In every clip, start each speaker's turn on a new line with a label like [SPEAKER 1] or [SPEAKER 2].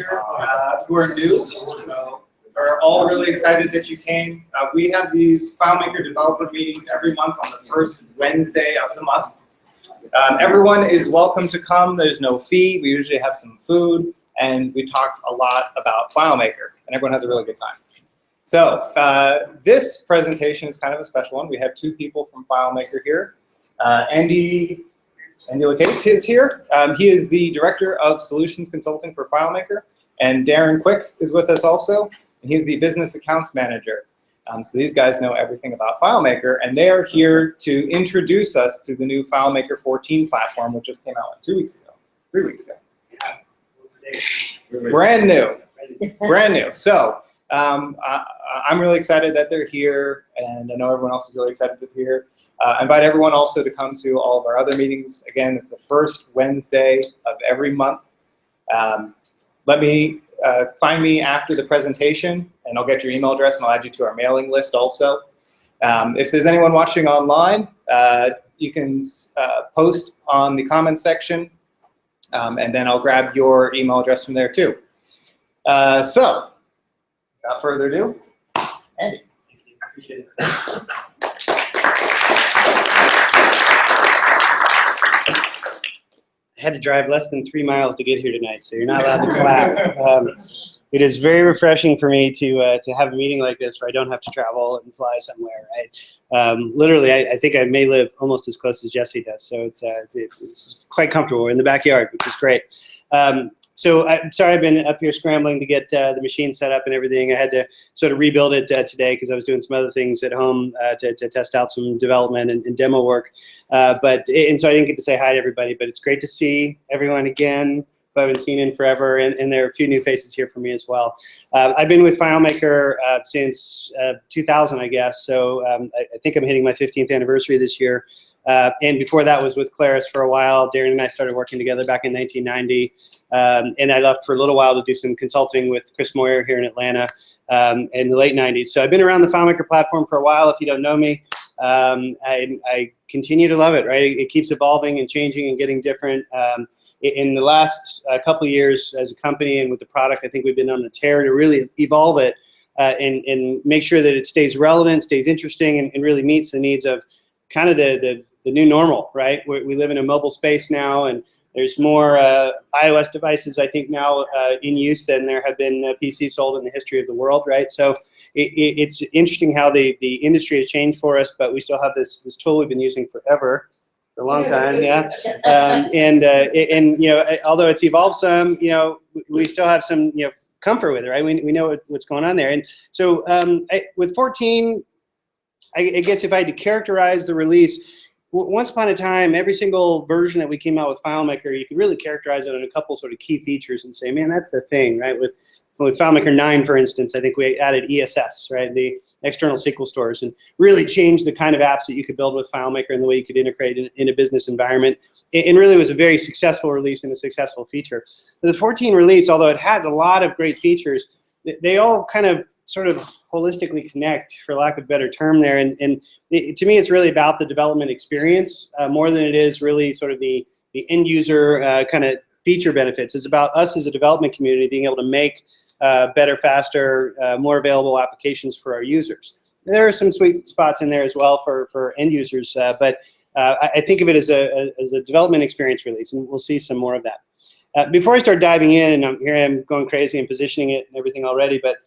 [SPEAKER 1] here who are new, so are all really excited that you came. We have these FileMaker developer meetings every month on the first Wednesday of the month. Everyone is welcome to come. There's no fee. We usually have some food, and we talk a lot about FileMaker, and everyone has a really good time. So this presentation is kind of a special one. We have two people from FileMaker here. Andy LeCates is here. He is the Director of Solutions Consulting for FileMaker. And Darrin is with us also. And he's the Business Accounts Manager. So these guys know everything about FileMaker. And they are here to introduce us to the new FileMaker 14 platform, which just came out like 2 weeks ago, 3 weeks ago. Brand new. Brand new. So I'm really excited that they're here, and I know everyone else is really excited that they're here. I invite everyone also to come to all of our other meetings. Again, it's the first Wednesday of every month. Find me after the presentation, and I'll get your email address, and I'll add you to our mailing list also. If there's anyone watching online, you can post on the comments section, and then I'll grab your email address from there too. So, without further ado, Andy. Appreciate it.
[SPEAKER 2] I had to drive less than 3 miles to get here tonight, so you're not allowed to clap. It is very refreshing for me to have a meeting like this where I don't have to travel and fly somewhere, right? Literally, I think I may live almost as close as Jesse does, so it's quite comfortable. We're in the backyard, which is great. So I'm sorry I've been up here scrambling to get the machine set up and everything. I had to sort of rebuild it today because I was doing some other things at home to test out some development and demo work. And so I didn't get to say hi to everybody, but it's great to see everyone again who I haven't seen in forever, and there are a few new faces here for me as well. I've been with FileMaker since 2000, I guess, so I think I'm hitting my 15th anniversary this year. And before that was with Claris for a while. Darrin and I started working together back in 1990. And I left for a little while to do some consulting with Chris Moyer here in Atlanta in the late 90s. So I've been around the FileMaker platform for a while. If you don't know me, I continue to love it, right? It keeps evolving and changing and getting different. In the last couple of years as a company and with the product, I think we've been on a tear to really evolve it and make sure that it stays relevant, stays interesting, and really meets the needs of kind of the new normal, right? We live in a mobile space now, and there's more iOS devices, I think, now in use than there have been PCs sold in the history of the world, right? So it's interesting how the industry has changed for us, but we still have this tool we've been using forever, for a long time, yeah. And you know, although it's evolved some, you know, we still have some, you know, comfort with it, right? We know what's going on there. And so with 14, I guess if I had to characterize the release, once upon a time, every single version that we came out with FileMaker, you could really characterize it on a couple sort of key features and say, man, that's the thing, right? With FileMaker 9, for instance, I think we added ESS, right, the external SQL stores, and really changed the kind of apps that you could build with FileMaker and the way you could integrate in a business environment. It really was a very successful release and a successful feature. The 14 release, although it has a lot of great features, they all kind of sort of holistically connect, for lack of a better term there. And to me, it's really about the development experience more than it is really sort of the end user kind of feature benefits. It's about us as a development community being able to make better, faster, more available applications for our users. And there are some sweet spots in there as well for end users, but I think of it as a development experience release, and we'll see some more of that. Before I start diving in, and here I am going crazy and positioning it and everything already, but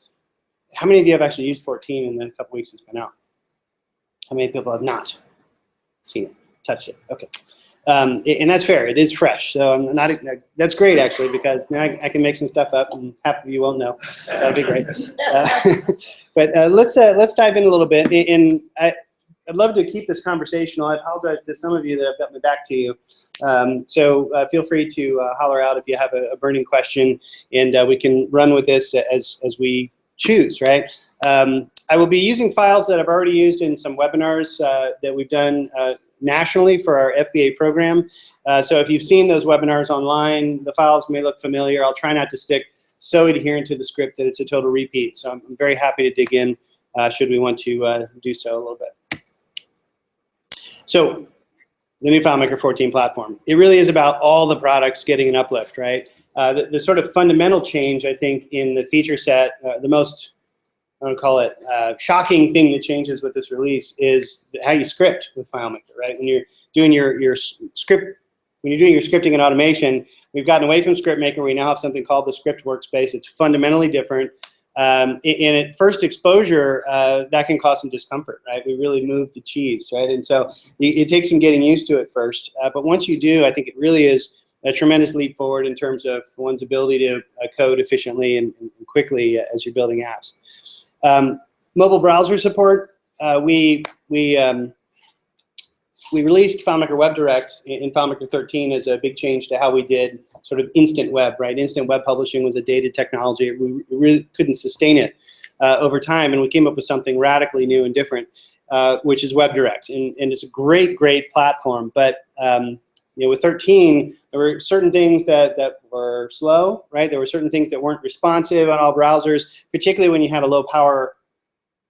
[SPEAKER 2] how many of you have actually used 14 in the couple weeks it's been out? How many people have not seen it, touched it? Okay. And that's fair. It is fresh. So I'm not. That's great, actually, because now I can make some stuff up, and half of you won't know. That'd be great. But let's dive in a little bit. And I'd love to keep this conversational. I apologize to some of you that I've got my back to you. So feel free to holler out if you have a burning question, and we can run with this as we choose, right? I will be using files that I've already used in some webinars that we've done nationally for our FBA program. So if you've seen those webinars online, the files may look familiar. I'll try not to stick so adherent to the script that it's a total repeat. So I'm very happy to dig in should we want to do so a little bit. So the new FileMaker 14 platform, it really is about all the products getting an uplift, right? The sort of fundamental change, I think, in the feature set, the most, I don't call it shocking thing that changes with this release is how you script with FileMaker, right? When you're doing your script, when you're doing your scripting and automation, we've gotten away from ScriptMaker. We now have something called the script workspace. It's fundamentally different. In at first exposure, that can cause some discomfort, right? We really move the cheese, right? And so it takes some getting used to it first. But once you do, I think it really is a tremendous leap forward in terms of one's ability to code efficiently and quickly as you're building apps. Mobile browser support, we released FileMaker WebDirect in FileMaker 13 as a big change to how we did sort of instant web, right? Instant web publishing was a dated technology. We really couldn't sustain it over time, and we came up with something radically new and different, which is WebDirect. And it's a great, great platform, but with 13, there were certain things that were slow, right? There were certain things that weren't responsive on all browsers, particularly when you had a low power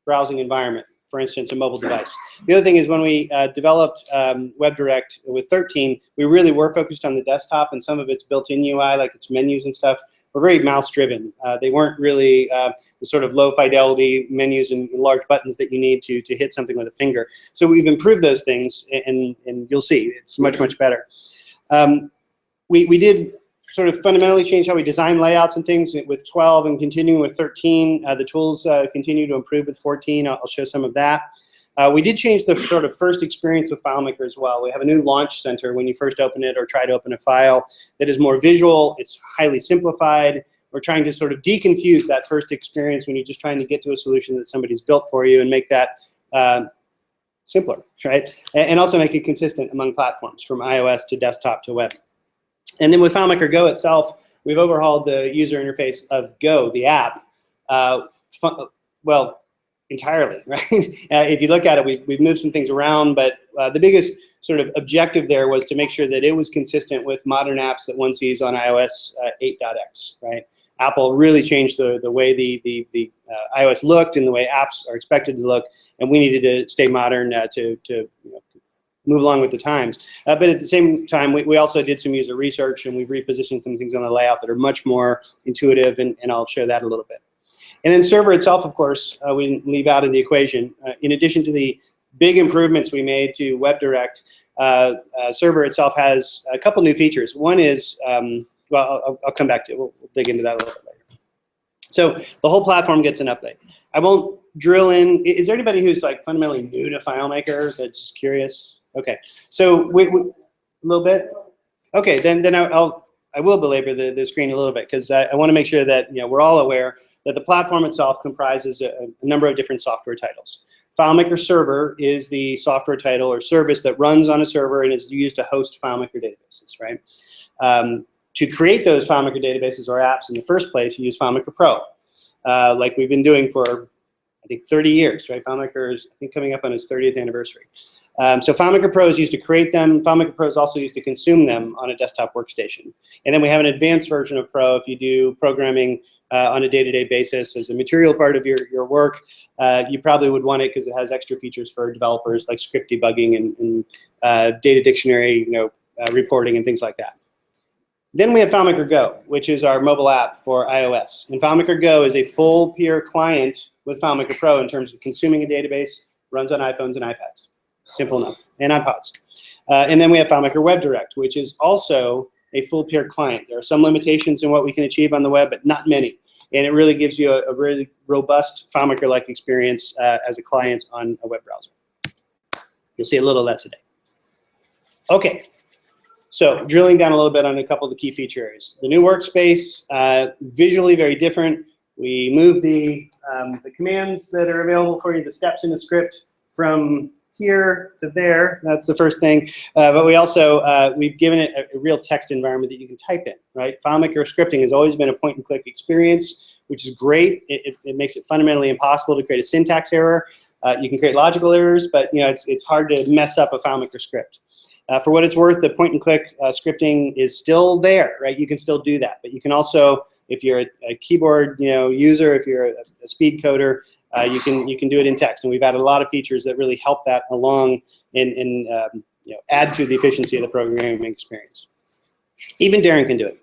[SPEAKER 2] browsing environment, for instance, a mobile device. The other thing is when we developed WebDirect with 13, we really were focused on the desktop, and some of its built-in UI, like its menus and stuff, were very mouse-driven. They weren't really the sort of low-fidelity menus and large buttons that you need to hit something with a finger. So we've improved those things, and you'll see it's much, much better. We did sort of fundamentally change how we design layouts and things with 12 and continuing with 13. The tools continue to improve with 14. I'll show some of that. We did change the sort of first experience with FileMaker as well. We have a new launch center when you first open it or try to open a file that is more visual. It's highly simplified. We're trying to sort of deconfuse that first experience when you're just trying to get to a solution that somebody's built for you and make that simpler, right? And also make it consistent among platforms from iOS to desktop to web. And then with FileMaker Go itself, we've overhauled the user interface of Go, the app, well, entirely, right? If you look at it, we've moved some things around, but the biggest sort of objective there was to make sure that it was consistent with modern apps that one sees on iOS 8.x, right? Apple really changed the way the iOS looked and the way apps are expected to look, and we needed to stay modern to move along with the times. But at the same time, we also did some user research, and we've repositioned some things on the layout that are much more intuitive, and I'll show that a little bit. And then server itself, of course, we didn't leave out of the equation. In addition to the big improvements we made to WebDirect, server itself has a couple new features. One is, well, I'll come back to it. We'll dig into that a little bit later. So the whole platform gets an update. I won't drill in. Is there anybody who's like fundamentally new to FileMaker that's just curious? Okay, so a little bit. Okay, then I will belabor the screen a little bit because I want to make sure that we're all aware that the platform itself comprises a number of different software titles. FileMaker Server is the software title or service that runs on a server and is used to host FileMaker databases, right? To create those FileMaker databases or apps in the first place, you use FileMaker Pro, like we've been doing for, I think, 30 years, right? FileMaker is, I think, coming up on its 30th anniversary. So FileMaker Pro is used to create them. FileMaker Pro is also used to consume them on a desktop workstation. And then we have an advanced version of Pro if you do programming on a day-to-day basis as a material part of your work. You probably would want it because it has extra features for developers like script debugging and data dictionary reporting and things like that. Then we have FileMaker Go, which is our mobile app for iOS. And FileMaker Go is a full peer client with FileMaker Pro in terms of consuming a database, runs on iPhones and iPads. Simple enough, and iPods. And then we have FileMaker WebDirect, which is also a full peer client. There are some limitations in what we can achieve on the web, but not many. And it really gives you a really robust FileMaker-like experience as a client on a web browser. You'll see a little of that today. Okay. So drilling down a little bit on a couple of the key feature areas. The new workspace, visually very different. We move the commands that are available for you, the steps in the script, from here to there. That's the first thing. But we also, we've given it a real text environment that you can type in, right? FileMaker scripting has always been a point-and-click experience, which is great. It makes it fundamentally impossible to create a syntax error. You can create logical errors, but it's hard to mess up a FileMaker script. For what it's worth, the point-and-click scripting is still there, right? You can still do that, but you can also, if you're a keyboard user, if you're a speed coder, you can do it in text. And we've added a lot of features that really help that along and add to the efficiency of the programming experience. Even Darrin can do it.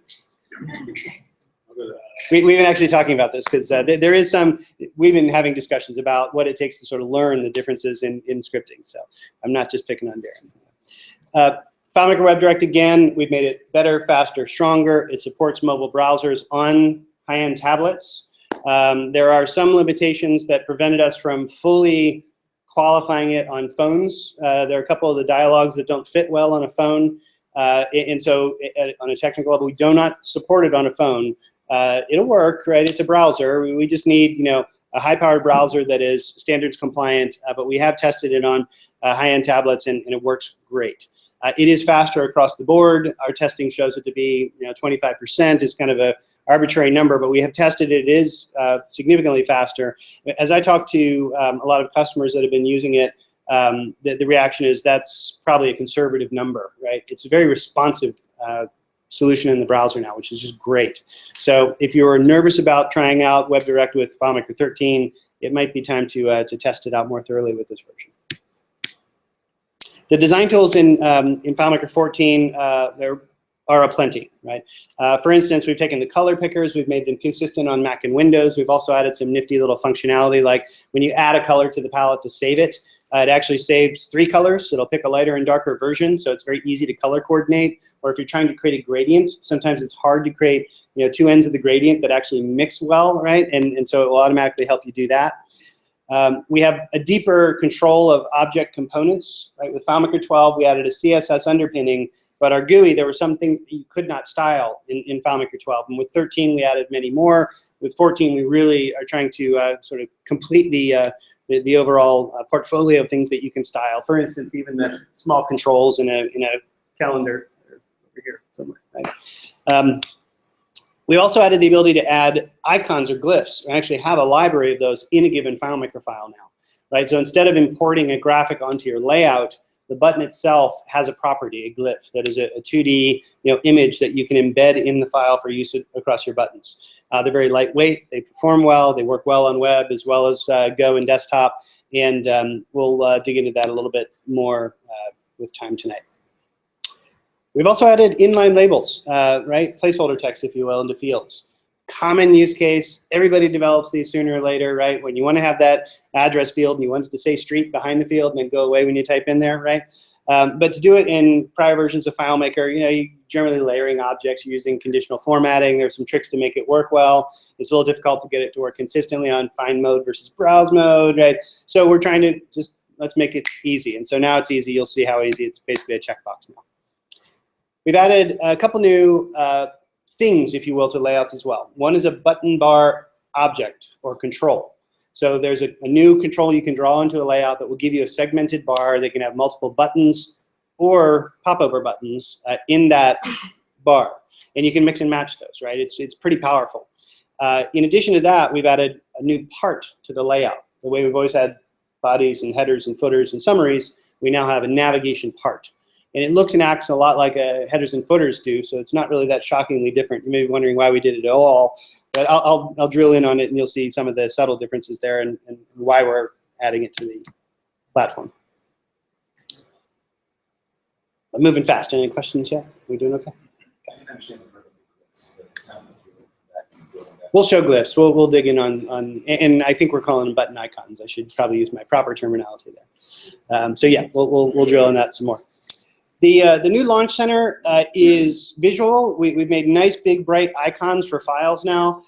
[SPEAKER 2] We've been actually talking about this because there is some, we've been having discussions about what it takes to sort of learn the differences in scripting. So I'm not just picking on Darrin. FileMaker WebDirect, again, we've made it better, faster, stronger. It supports mobile browsers on high-end tablets. There are some limitations that prevented us from fully qualifying it on phones. There are a couple of the dialogues that don't fit well on a phone. And so on a technical level, we do not support it on a phone. It'll work, right? It's a browser. We just need, you know, a high-powered browser that is standards compliant, but we have tested it on high-end tablets and it works great. It is faster across the board. Our testing shows it to be, you know, 25% is kind of a arbitrary number, but we have tested it. It is significantly faster. As I talk to a lot of customers that have been using it, the reaction is that's probably a conservative number, right? It's a very responsive solution in the browser now, which is just great. So if you're nervous about trying out WebDirect with FileMaker 13, it might be time to test it out more thoroughly with this version. The design tools in FileMaker 14, there are aplenty, right? For instance, we've taken the color pickers, we've made them consistent on Mac and Windows. We've also added some nifty little functionality, like when you add a color to the palette to save it, it actually saves 3 colors. It'll pick a lighter and darker version, so it's very easy to color coordinate. Or if you're trying to create a gradient, sometimes it's hard to create, you know, 2 ends of the gradient that actually mix well, right? And so it will automatically help you do that. We have a deeper control of object components, right? With FileMaker 12, we added a CSS underpinning, but our GUI, there were some things that you could not style in FileMaker 12. And with 13, we added many more. With 14, we really are trying to sort of complete the overall portfolio of things that you can style. For instance, even the small controls in a calendar over here somewhere, right? We also added the ability to add icons or glyphs. We actually have a library of those in a given FileMaker file now, right? So instead of importing a graphic onto your layout, the button itself has a property, a glyph, that is a 2D, you know, image that you can embed in the file for use across your buttons. They're very lightweight, they perform well, they work well on web as well as Go and desktop, and we'll dig into that a little bit more with time tonight. We've also added inline labels, right? Placeholder text, if you will, into fields. Common use case. Everybody develops these sooner or later, right? When you want to have that address field and you want it to say street behind the field and then go away when you type in there, right? But to do it in prior versions of FileMaker, you know, you're generally layering objects, you're using conditional formatting. There's some tricks to make it work well. It's a little difficult to get it to work consistently on find mode versus browse mode, right? So we're trying to just, let's make it easy. And so now it's easy. You'll see how easy. It's basically a checkbox now. We've added a couple new things, if you will, to layouts as well. One is a button bar object or control. So there's a new control you can draw into a layout that will give you a segmented bar that can have multiple buttons or popover buttons in that bar. And you can mix and match those, right? It's pretty powerful. In addition to that, we've added a new part to the layout. The way we've always had bodies and headers and footers and summaries, we now have a navigation part. And it looks and acts a lot like headers and footers do, so it's not really that shockingly different. You may be wondering why we did it at all, but I'll drill in on it and you'll see some of the subtle differences there and why we're adding it to the platform. I'm moving fast. Any questions yet? Are we doing okay? We'll show glyphs. We'll dig in on, and I think we're calling them button icons. I should probably use my proper terminology there. So yeah, we'll drill on that some more. The new Launch Center is visual. We've made nice, big, bright icons for files now.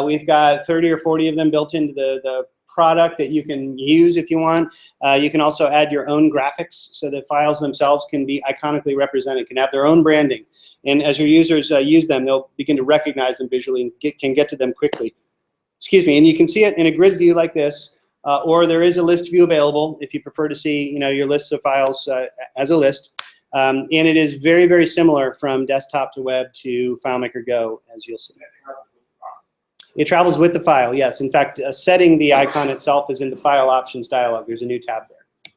[SPEAKER 2] We've got 30 or 40 of them built into the product that you can use if you want. You can also add your own graphics so that files themselves can be iconically represented, can have their own branding. And as your users use them, they'll begin to recognize them visually and can get to them quickly. Excuse me, and you can see it in a grid view like this, or there is a list view available if you prefer to see, you know, your lists of files as a list. And it is very, very similar from desktop to web to FileMaker Go, as you'll see. It travels with the file, yes. In fact, setting the icon itself is in the File Options dialog. There's a new tab there.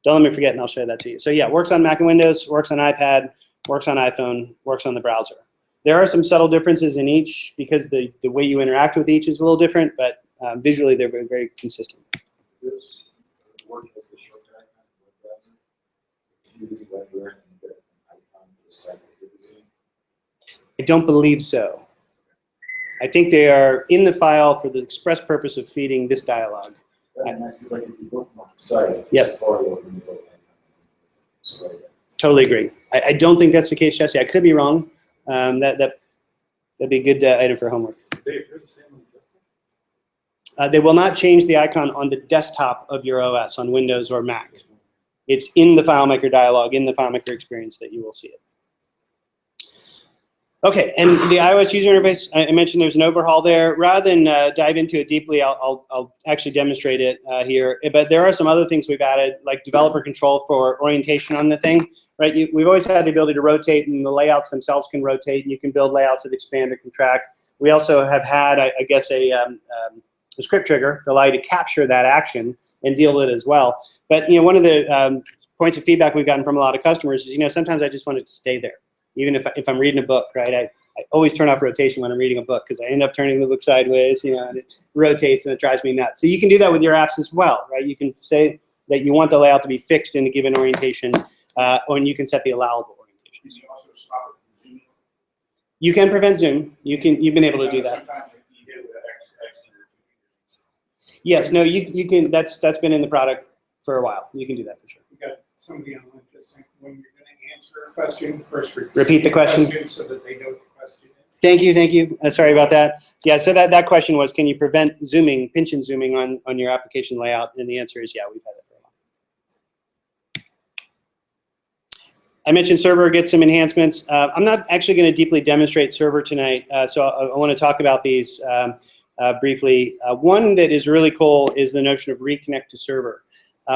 [SPEAKER 2] Don't let me forget, and I'll show that to you. So yeah, works on Mac and Windows, works on iPad, works on iPhone, works on the browser. There are some subtle differences in each because the way you interact with each is a little different, but visually they're very, very consistent.
[SPEAKER 3] This work as a shortcut icon in WebDirect and get an icon for the site that you're using.
[SPEAKER 2] don't believe so. I think they are in the file for the express purpose of feeding this dialogue.
[SPEAKER 3] That'd be nice, because like if you bookmark the site,
[SPEAKER 2] Yep.
[SPEAKER 3] Safari will remove all that. So, yeah.
[SPEAKER 2] Totally agree. I don't think that's the case, Jesse. I could be wrong. That'd be a good item for homework.
[SPEAKER 3] They appear the same on the desktop?
[SPEAKER 2] They will not change the icon on the desktop of your OS on Windows or Mac. It's in the FileMaker dialog, in the FileMaker experience that you will see it. Okay, and the iOS user interface, I mentioned there's an overhaul there. Rather than dive into it deeply, I'll actually demonstrate it here. But there are some other things we've added, like developer control for orientation on the thing. Right? We've always had the ability to rotate, and the layouts themselves can rotate, and you can build layouts that expand or contract. We also have had, I guess, a script trigger to allow you to capture that action and deal with it as well. But one of the points of feedback we've gotten from a lot of customers is, sometimes I just want it to stay there. Even if I'm reading a book, right? I always turn off rotation when I'm reading a book because I end up turning the book sideways, and it rotates and it drives me nuts. So you can do that with your apps as well, right? You can say that you want the layout to be fixed in a given orientation, and you can set the allowable orientation.
[SPEAKER 3] Can you also stop it from zooming?
[SPEAKER 2] You can prevent zoom. You've been able to do that.
[SPEAKER 3] Sometimes you get it with X.
[SPEAKER 2] Yes, no, you can. That's been in the product for a while. You can do that for sure.
[SPEAKER 4] We got somebody online just saying when you're going to answer a question, first
[SPEAKER 2] repeat the question
[SPEAKER 4] so that they know what the question is.
[SPEAKER 2] Thank you. Sorry about that. Yeah, so that question was, can you prevent zooming, pinch and zooming on your application layout? And the answer is, yeah, we've had it for a while. I mentioned server gets some enhancements. I'm not actually going to deeply demonstrate server tonight, so I want to talk about these briefly. One that is really cool is the notion of reconnect to server.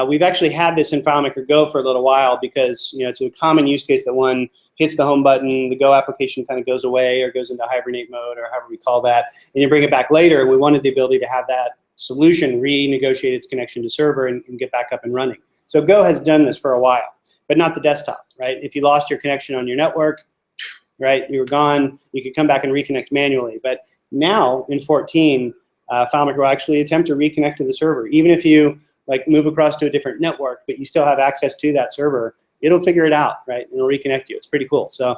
[SPEAKER 2] We've actually had this in FileMaker Go for a little while because it's a common use case that one hits the home button, the Go application kind of goes away or goes into hibernate mode or however we call that, and you bring it back later. We wanted the ability to have that solution renegotiate its connection to server and get back up and running. So Go has done this for a while, but not the desktop, right? If you lost your connection on your network, right, you were gone, you could come back and reconnect manually. But now in 14, FileMaker will actually attempt to reconnect to the server. Even if you move across to a different network, but you still have access to that server, it'll figure it out, right? And it'll reconnect you. It's pretty cool. So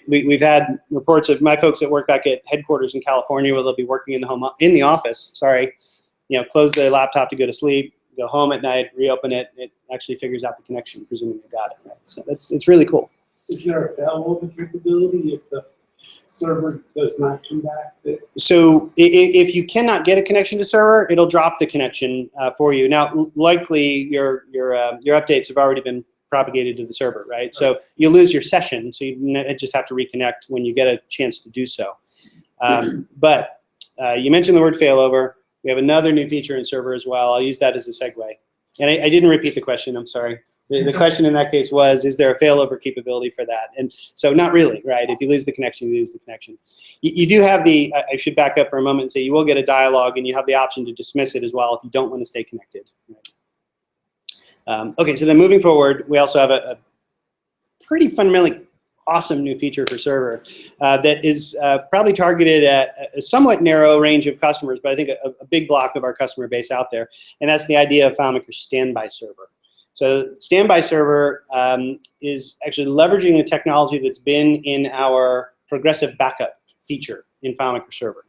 [SPEAKER 2] we've had reports of my folks that work back at headquarters in California where they'll be working in the office, close the laptop to go to sleep, go home at night, reopen it, it actually figures out the connection, presuming you got it, right? So it's really cool.
[SPEAKER 4] Is there a failover capability if the server does not come back?
[SPEAKER 2] So if you cannot get a connection to server, it'll drop the connection for you. Now, likely your updates have already been propagated to the server, right? So you lose your session, so you just have to reconnect when you get a chance to do so. But you mentioned the word failover. We have another new feature in server as well. I'll use that as a segue. And I didn't repeat the question, I'm sorry. The question in that case was, is there a failover capability for that? And so not really, right? If you lose the connection, you lose the connection. You do have I should back up for a moment and say you will get a dialog and you have the option to dismiss it as well if you don't want to stay connected. Right? Okay, so then moving forward, we also have a pretty fundamentally awesome new feature for server that is probably targeted at a somewhat narrow range of customers, but I think a big block of our customer base out there, and that's the idea of FileMaker Standby Server. So Standby Server is actually leveraging the technology that's been in our progressive backup feature in FileMaker Server.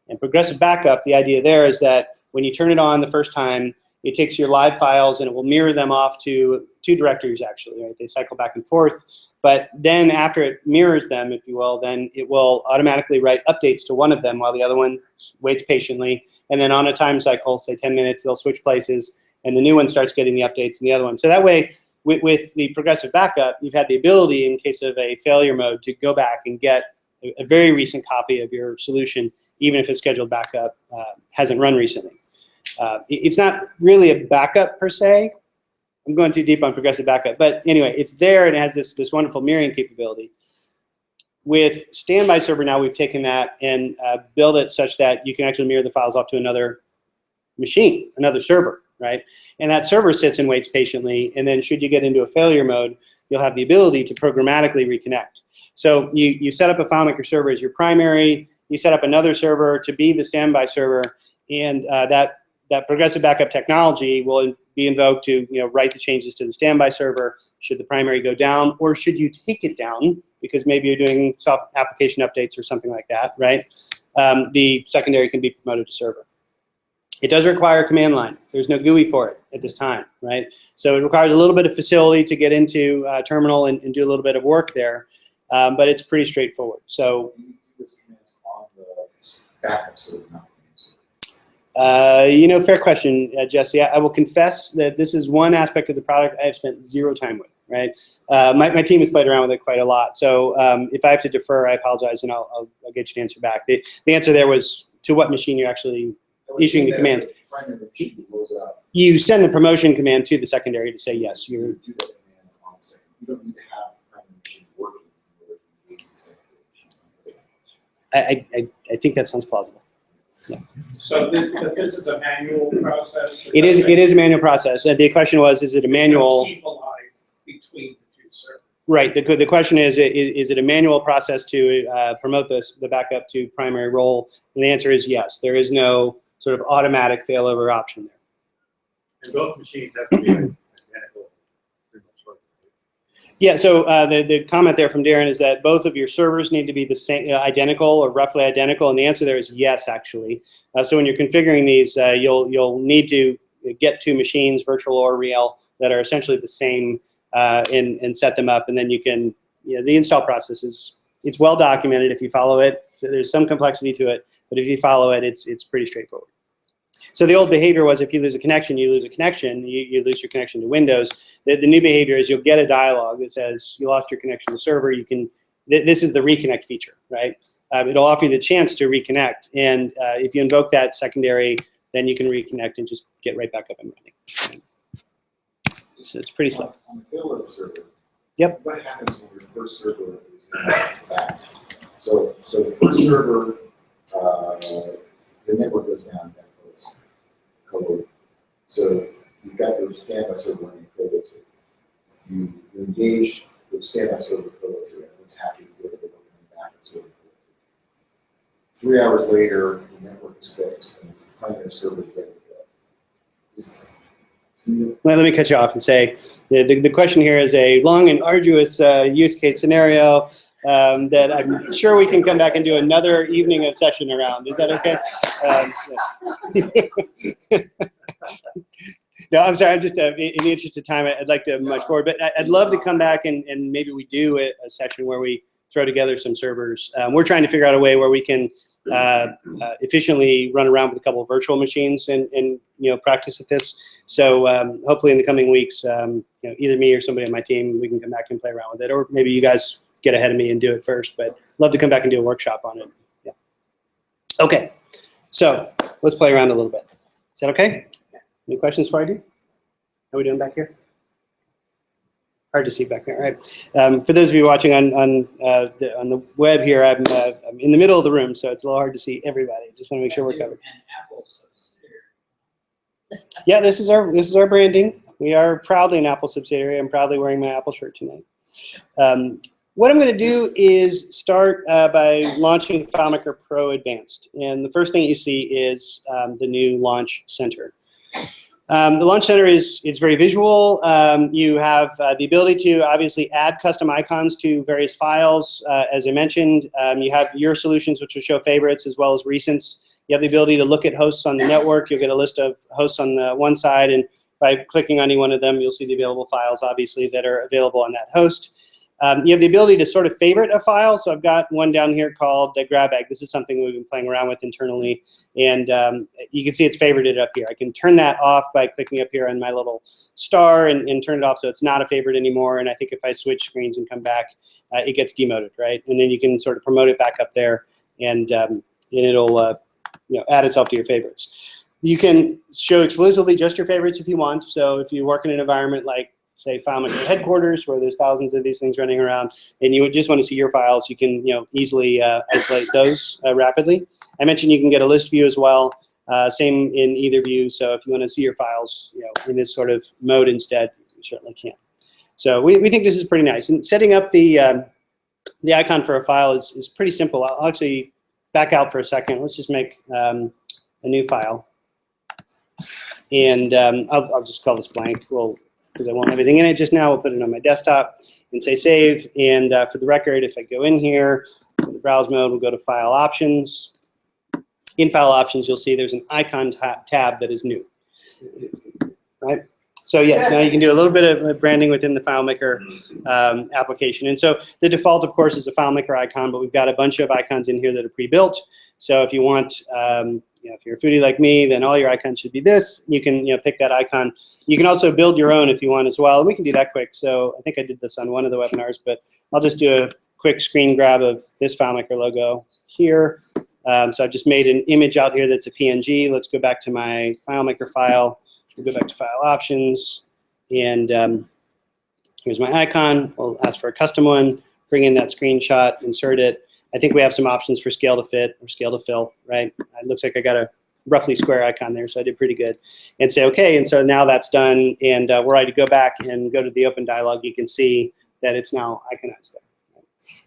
[SPEAKER 2] And progressive backup, the idea there is that when you turn it on the first time, it takes your live files and it will mirror them off to two directories actually, right? They cycle back and forth. But then after it mirrors them, if you will, then it will automatically write updates to one of them while the other one waits patiently. And then on a time cycle, say 10 minutes, they'll switch places and the new one starts getting the updates in the other one. So that way, with the progressive backup, you've had the ability in case of a failure mode to go back and get a very recent copy of your solution, even if a scheduled backup hasn't run recently. It's not really a backup per se. I'm going too deep on progressive backup, but anyway, it's there and it has this wonderful mirroring capability. With Standby Server now, we've taken that and built it such that you can actually mirror the files off to another machine, another server, right? And that server sits and waits patiently, and then should you get into a failure mode, you'll have the ability to programmatically reconnect. So you set up a FileMaker server as your primary, you set up another server to be the Standby Server, and that progressive backup technology will be invoked to write the changes to the standby server should the primary go down, or should you take it down because maybe you're doing soft application updates or something like that, right? The secondary can be promoted to server. It does require a command line. There's no GUI for it at this time, right? So it requires a little bit of facility to get into terminal and do a little bit of work there, but it's pretty straightforward. So
[SPEAKER 3] On the backup server, not
[SPEAKER 2] fair question, Jesse. I will confess that this is one aspect of the product I have spent zero time with, right? My team has played around with it quite a lot. So if I have to defer, I apologize, and I'll get you an answer back. The answer there was to what machine you're actually issuing the commands. You send the promotion command to the secondary to say, yes, you're.
[SPEAKER 3] do that command on the second. You don't need to have the primary machine working in order to engage the secondary machine.
[SPEAKER 2] I think that sounds plausible. Yeah.
[SPEAKER 4] So this is a manual process?
[SPEAKER 2] It is a manual process. The question was, is it a manual?
[SPEAKER 4] Keep alive between the two servers.
[SPEAKER 2] Right. The question is it a manual process to promote the backup to primary role? And the answer is yes. There is no sort of automatic failover option there.
[SPEAKER 3] And both machines have to be identical. Pretty much.
[SPEAKER 2] Yeah, so the comment there from Darrin is that both of your servers need to be the same, identical or roughly identical, and the answer there is yes, actually. So when you're configuring these, you'll need to get two machines, virtual or real, that are essentially the same, and set them up, and then you can. The install process it's well documented if you follow it. So there's some complexity to it, but if you follow it, it's pretty straightforward. So the old behavior was if you lose a connection, you lose a connection. You lose your connection to Windows. The new behavior is you'll get a dialog that says you lost your connection to the server. You can. This is the reconnect feature, right? It'll offer you the chance to reconnect, and if you invoke that secondary, then you can reconnect and just get right back up and running. So it's pretty slow.
[SPEAKER 3] On the failover server.
[SPEAKER 2] Yep.
[SPEAKER 3] What happens when your first server is back? So the first server, the network goes down. Code. So you've got your standby server running code. You engage the standby server code, and it's happy to get it back and server code. 3 hours later, the network is fixed, and the primary server is ready to go.
[SPEAKER 2] Well, let me cut you off and say the question here is a long and arduous use case scenario that I'm sure we can come back and do another evening of session around. Is that okay? Yes. No, I'm sorry. I'm just in the interest of time, I'd like to much forward, but I'd love to come back and maybe we do a session where we throw together some servers. We're trying to figure out a way where we can efficiently run around with a couple of virtual machines and practice at this. So hopefully in the coming weeks, either me or somebody on my team, we can come back and play around with it, or maybe you guys get ahead of me and do it first. But love to come back and do a workshop on it. Yeah. Okay. So let's play around a little bit. Is that okay? Any questions before I do? How are we doing back here? Hard to see back there. All right. For those of you watching on the web here, I'm in the middle of the room, so it's a little hard to see everybody. Just want to make sure we're covered. Yeah, this is our branding. We are proudly an Apple subsidiary. I'm proudly wearing my Apple shirt tonight. What I'm going to do is start by launching FileMaker Pro Advanced, and the first thing you see is the new Launch Center. The Launch Center is very visual. You have the ability to obviously add custom icons to various files. As I mentioned, you have your solutions, which will show favorites as well as recents. You have the ability to look at hosts on the network. You'll get a list of hosts on the one side, and by clicking on any one of them, you'll see the available files, obviously, that are available on that host. You have the ability to sort of favorite a file. So I've got one down here called grab bag. This is something we've been playing around with internally. And you can see it's favorited up here. I can turn that off by clicking up here on my little star and turn it off so it's not a favorite anymore. And I think if I switch screens and come back, it gets demoted, right? And then you can sort of promote it back up there, and it'll add itself to your favorites. You can show exclusively just your favorites if you want. So if you work in an environment like, say, FileMaker headquarters, where there's thousands of these things running around, and you would just want to see your files, you can easily isolate those rapidly. I mentioned you can get a list view as well. Same in either view. So if you want to see your files, in this sort of mode instead, you certainly can. So we think this is pretty nice. And setting up the icon for a file is pretty simple. I'll actually back out for a second. Let's just make a new file. And I'll just call this blank, well, because I won't have everything in it just now. We'll put it on my desktop and say save. And for the record, if I go in here, go to browse mode, we'll go to file options. In file options, you'll see there's an icon tab that is new, right? So yes, now you can do a little bit of branding within the FileMaker application. And so the default, of course, is a FileMaker icon, but we've got a bunch of icons in here that are pre-built. So if you want, if you're a foodie like me, then all your icons should be this. You can pick that icon. You can also build your own if you want as well. And we can do that quick. So I think I did this on one of the webinars, but I'll just do a quick screen grab of this FileMaker logo here. So I've just made an image out here that's a PNG. Let's go back to my FileMaker file. We'll go back to file options, and here's my icon. We'll ask for a custom one, bring in that screenshot, insert it. I think we have some options for scale to fit or scale to fill, right? It looks like I got a roughly square icon there, so I did pretty good. And say okay, and so now that's done, and we're ready to go back and go to the open dialog. You can see that it's now iconized there.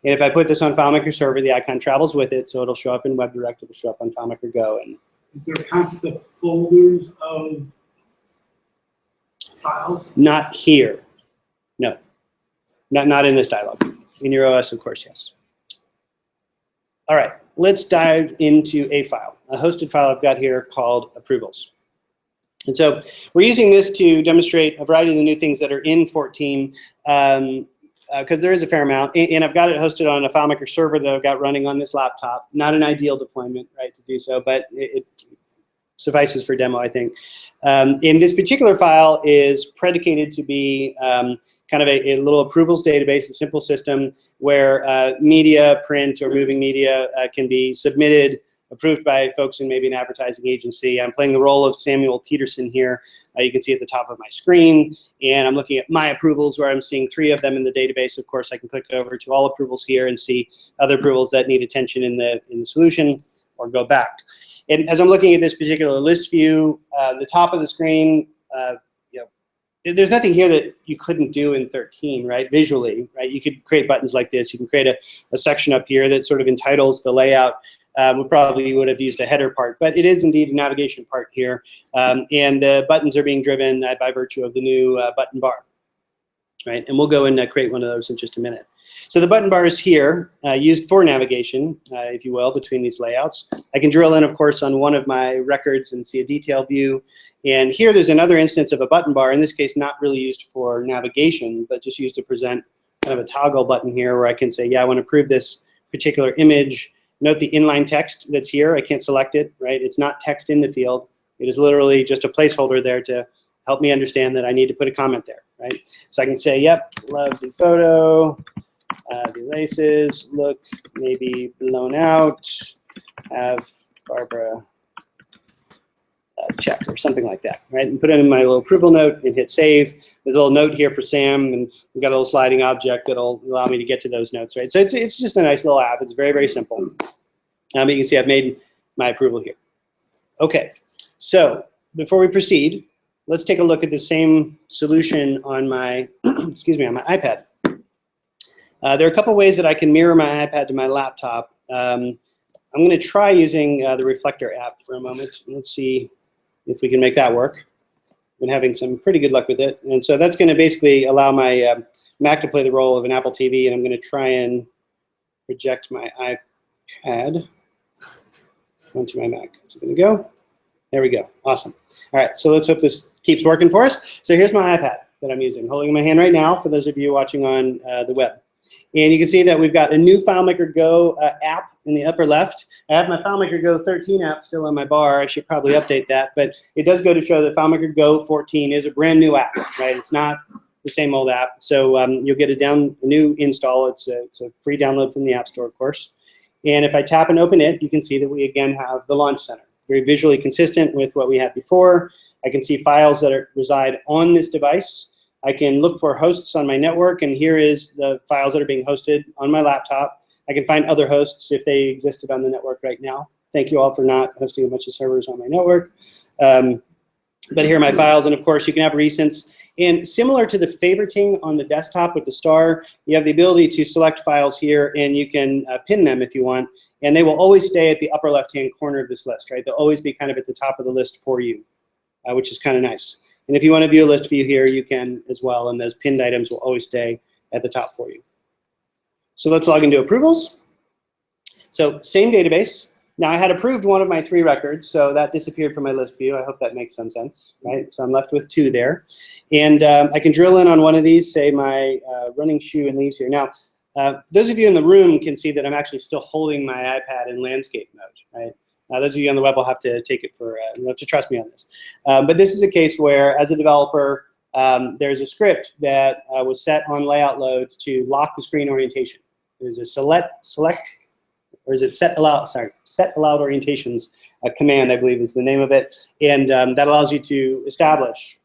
[SPEAKER 2] And if I put this on FileMaker Server, the icon travels with it, so it'll show up in WebDirect, it'll show up on FileMaker Go. And
[SPEAKER 4] is there constant folders of files?
[SPEAKER 2] not here, no. Not in this dialog. In your OS, of course, yes. All right, let's dive into a file, a hosted file I've got here called approvals. And so we're using this to demonstrate a variety of the new things that are in 14, because there is a fair amount. And I've got it hosted on a FileMaker server that I've got running on this laptop. Not an ideal deployment, right, to do so, but it suffices for demo, I think. And this particular file is predicated to be kind of a little approvals database, a simple system where media, print, or moving media can be submitted, approved by folks in maybe an advertising agency. I'm playing the role of Samuel Peterson here. You can see at the top of my screen. And I'm looking at my approvals where I'm seeing 3 of them in the database. Of course, I can click over to all approvals here and see other approvals that need attention in the solution, or go back. And as I'm looking at this particular list view, the top of the screen, there's nothing here that you couldn't do in 13, right? Visually, right? You could create buttons like this. You can create a section up here that sort of entitles the layout. We probably would have used a header part, but it is indeed a navigation part here. And the buttons are being driven by virtue of the new button bar, right? And we'll go and create one of those in just a minute. So the button bar is here, used for navigation, if you will, between these layouts. I can drill in, of course, on one of my records and see a detail view. And here there's another instance of a button bar, in this case not really used for navigation, but just used to present kind of a toggle button here where I can say, yeah, I want to approve this particular image. Note the inline text that's here. I can't select it, right? It's not text in the field. It is literally just a placeholder there to help me understand that I need to put a comment there, right? So I can say, yep, love the photo. The laces look maybe blown out. Have Barbara check or something like that, right? And put it in my little approval note and hit save. There's a little note here for Sam, and we've got a little sliding object that'll allow me to get to those notes, right? So it's just a nice little app. It's very, very simple. You can see I've made my approval here. Okay, so before we proceed, let's take a look at the same solution on my, excuse me, on my iPad. There are a couple ways that I can mirror my iPad to my laptop. I'm going to try using the Reflector app for a moment. Let's see if we can make that work. I've been having some pretty good luck with it. And so that's going to basically allow my Mac to play the role of an Apple TV, and I'm going to try and project my iPad onto my Mac. Is it going to go? There we go. Awesome. All right, so let's hope this keeps working for us. So here's my iPad that I'm using, holding in my hand right now for those of you watching on the web. And you can see that we've got a new FileMaker Go app in the upper left. I have my FileMaker Go 13 app still on my bar. I should probably update that, but it does go to show that FileMaker Go 14 is a brand new app, right? It's not the same old app. So you'll get a new install. It's a free download from the App Store, of course. And if I tap and open it, you can see that we again have the Launch Center. Very visually consistent with what we had before. I can see files that reside on this device. I can look for hosts on my network, and here is the files that are being hosted on my laptop. I can find other hosts if they existed on the network right now. Thank you all for not hosting a bunch of servers on my network. But here are my files, and of course you can have recents. And similar to the favoriting on the desktop with the star, you have the ability to select files here, and you can pin them if you want, and they will always stay at the upper left-hand corner of this list, right? They'll always be kind of at the top of the list for you. which is kind of nice. And if you want to view a list view here, you can as well, and those pinned items will always stay at the top for you. So let's log into approvals. So same database. Now I had approved one of my 3 records, so that disappeared from my list view. I hope that makes some sense, right? So I'm left with 2 there. And I can drill in on one of these, say my running shoe and leaves here. Now, those of you in the room can see that I'm actually still holding my iPad in landscape mode, right? Those of you on the web will have to take it for, you have to trust me on this. But this is a case where, as a developer, there's a script that was set on layout load to lock the screen orientation. There's a select, or is it set allowed orientations command, I believe is the name of it. And that allows you to establish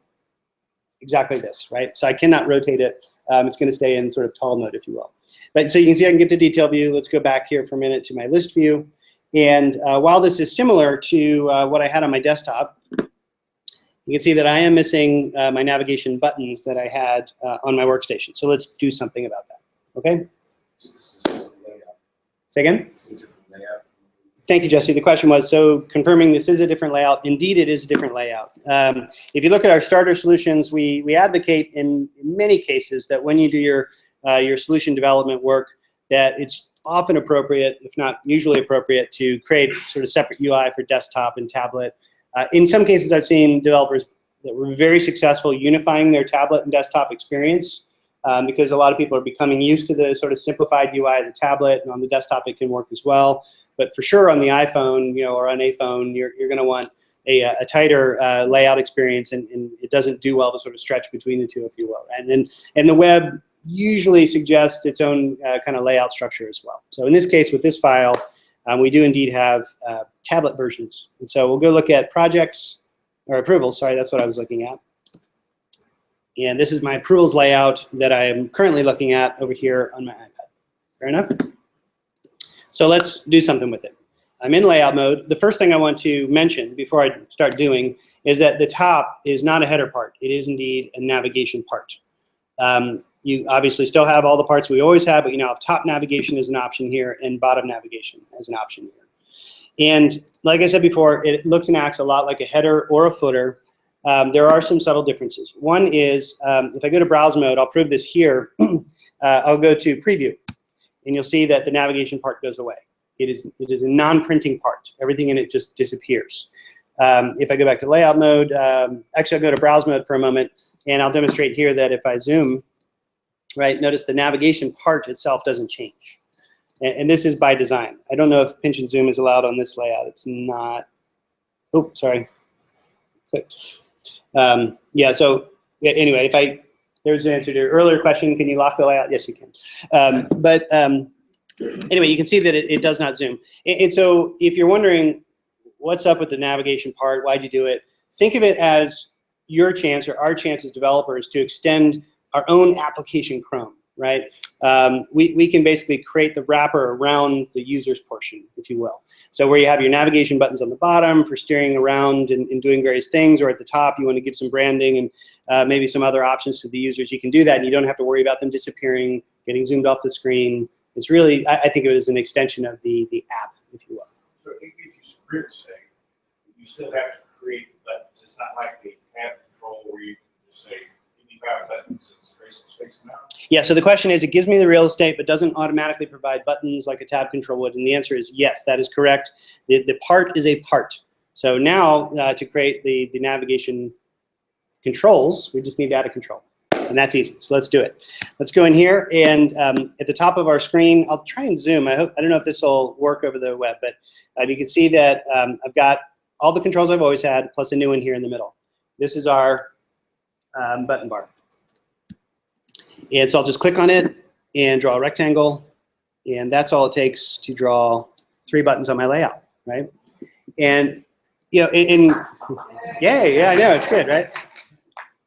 [SPEAKER 2] exactly this, right? So I cannot rotate it. It's going to stay in sort of tall mode, if you will. But so you can see I can get to detail view. Let's go back here for a minute to my list view. And while this is similar to what I had on my desktop, you can see that I am missing my navigation buttons that I had on my workstation. So let's do something about that, okay? Say again?
[SPEAKER 3] It's a different layout.
[SPEAKER 2] Thank you, Jesse. The question was, so confirming this is a different layout. Indeed, it is a different layout. If you look at our starter solutions, we advocate in many cases that when you do your solution development work, that it's often appropriate, if not usually appropriate, to create sort of separate UI for desktop and tablet. In some cases, I've seen developers that were very successful unifying their tablet and desktop experience because a lot of people are becoming used to the sort of simplified UI of the tablet, and on the desktop it can work as well. But for sure on the iPhone, or on a phone, you're going to want a tighter layout experience, and it doesn't do well to sort of stretch between the two, if you will. And the web usually suggests its own kind of layout structure as well. So in this case, with this file, we do indeed have tablet versions. And so we'll go look at projects, or approvals, sorry, that's what I was looking at. And this is my approvals layout that I am currently looking at over here on my iPad. Fair enough? So let's do something with it. I'm in layout mode. The first thing I want to mention before I start doing is that the top is not a header part. It is indeed a navigation part. You obviously still have all the parts we always have, but you now have top navigation as an option here and bottom navigation as an option here. And like I said before, it looks and acts a lot like a header or a footer. There are some subtle differences. One is, if I go to browse mode, I'll prove this here. I'll go to preview, and you'll see that the navigation part goes away. It is a non-printing part. Everything in it just disappears. If I go back to layout mode, actually I'll go to browse mode for a moment, and I'll demonstrate here that if I zoom, right, notice the navigation part itself doesn't change. And this is by design. I don't know if pinch and zoom is allowed on this layout. It's not. Oh, sorry. Yeah, so anyway, there's an answer to your earlier question, can you lock the layout? Yes, you can. Anyway, you can see that it does not zoom. And so if you're wondering what's up with the navigation part, why'd you do it, think of it as your chance or our chance as developers to extend our own application Chrome, right? We can basically create the wrapper around the user's portion, if you will. So where you have your navigation buttons on the bottom for steering around and doing various things, or at the top you want to give some branding and maybe some other options to the users, you can do that and you don't have to worry about them disappearing, getting zoomed off the screen. It's really, I think of it as an extension of the app, if you will.
[SPEAKER 5] So it gives you script say, you still have to create buttons. It's not like the tab control where you can just say, 85 buttons and space them out.
[SPEAKER 2] Yeah, so the question is, it gives me the real estate, but doesn't automatically provide buttons like a tab control would, and the answer is yes, that is correct. The part is a part. So now, to create the navigation controls, we just need to add a control, and that's easy, so let's do it. Let's go in here, and at the top of our screen, I'll try and zoom. I don't know if this will work over the web, but you can see that I've got all the controls I've always had, plus a new one here in the middle. This is our button bar. And so I'll just click on it and draw a rectangle, and that's all it takes to draw 3 buttons on my layout, right? And yeah, I know, it's good, right?